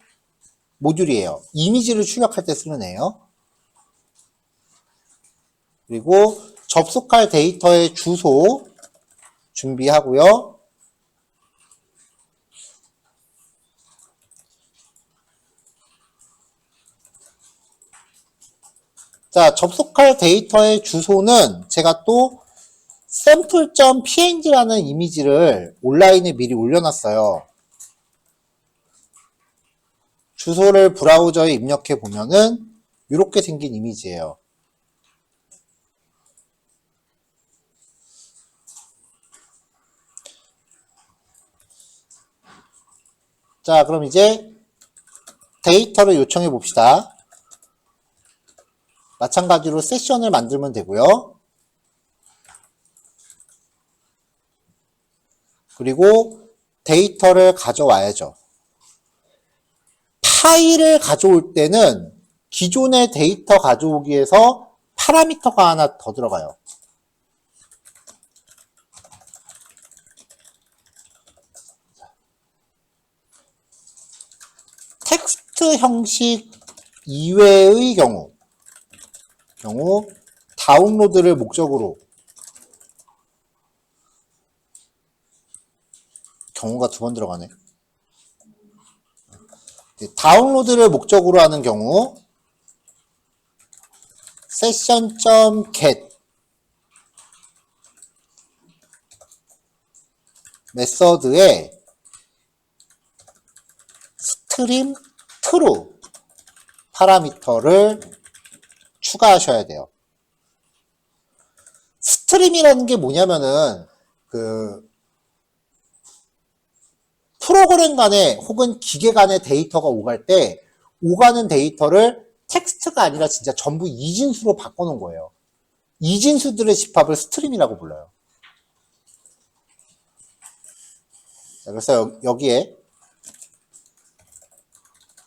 모듈이에요. 이미지를 출력할 때 쓰는 애예요. 그리고 접속할 데이터의 주소 준비하고요. 자, 접속할 데이터의 주소는 제가 또 sample.png라는 이미지를 온라인에 미리 올려놨어요. 주소를 브라우저에 입력해 보면은 이렇게 생긴 이미지예요. 자, 그럼 이제 데이터를 요청해 봅시다. 마찬가지로 세션을 만들면 되고요. 그리고 데이터를 가져와야죠. 파일을 가져올 때는 기존의 데이터 가져오기에서 파라미터가 하나 더 들어가요. 텍스트 형식 이외의 경우 다운로드를 목적으로 경우가 두 번 들어가네. 다운로드를 목적으로 하는 경우 session.get 메서드에 string true 파라미터를 추가하셔야 돼요. 스트림이라는 게 뭐냐면은 프로그램 간에 혹은 기계 간의 데이터가 오갈 때 오가는 데이터를 텍스트가 아니라 진짜 전부 이진수로 바꿔놓은 거예요. 이진수들의 집합을 스트림이라고 불러요. 자, 그래서 여기에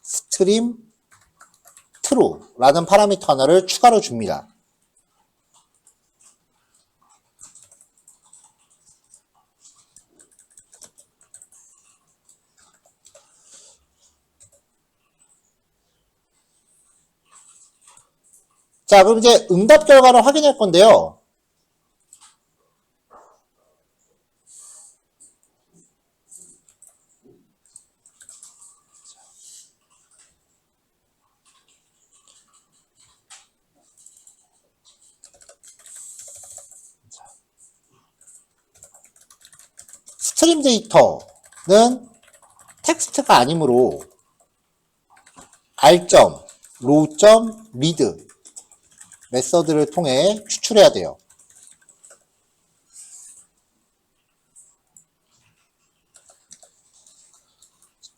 string true라는 파라미터 하나를 추가로 줍니다. 자, 그럼 이제 응답 결과를 확인할 건데요. 스트림 데이터는 텍스트가 아니므로 r.row.read 메서드를 통해 추출해야 돼요.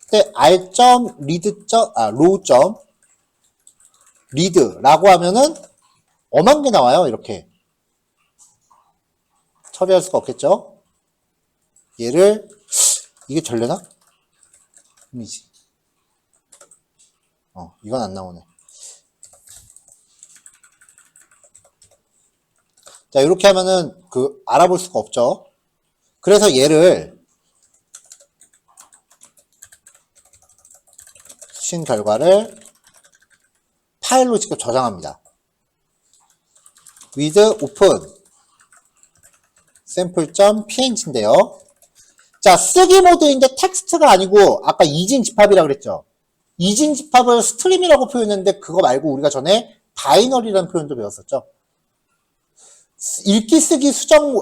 그때 row.read라고 하면은 엄한 게 나와요. 이렇게 처리할 수가 없겠죠. 얘를 이게 되려나? 이미지. 이건 안 나오네. 자, 이렇게 하면은 알아볼 수가 없죠. 그래서 얘를 수신 결과를 파일로 직접 저장합니다. with open sample.png인데요. 자, 쓰기 모드인데 텍스트가 아니고 아까 이진 집합이라고 그랬죠. 이진 집합을 스트림이라고 표현했는데 그거 말고 우리가 전에 바이너리라는 표현도 배웠었죠. 읽기 쓰기 수정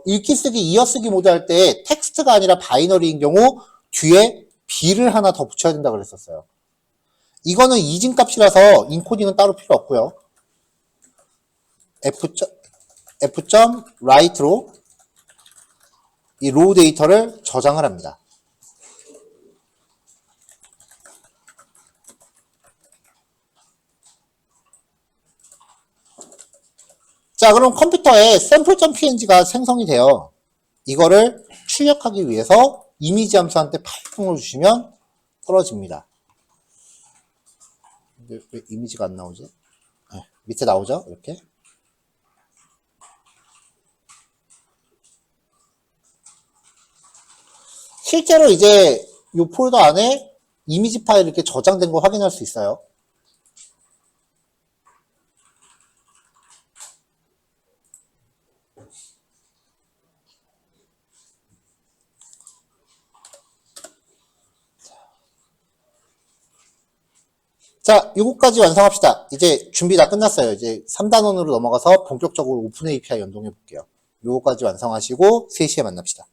읽기 쓰기 이어쓰기 모드 할 때 텍스트가 아니라 바이너리인 경우 뒤에 b를 하나 더 붙여야 된다고 그랬었어요. 이거는 이진 값이라서 인코딩은 따로 필요 없고요. f.write로 이 로우 데이터를 저장을 합니다. 자, 그럼 컴퓨터에 sample.png가 생성이 돼요. 이거를 출력하기 위해서 이미지 함수한테 파일명을 주시면 떨어집니다. 근데 왜 이미지가 안 나오지? 네, 밑에 나오죠? 이렇게. 실제로 이제 이 폴더 안에 이미지 파일 이렇게 저장된 거 확인할 수 있어요. 자, 요거까지 완성합시다. 이제 준비 다 끝났어요. 이제 3단원으로 넘어가서 본격적으로 오픈 API 연동해 볼게요. 요거까지 완성하시고 3시에 만납시다.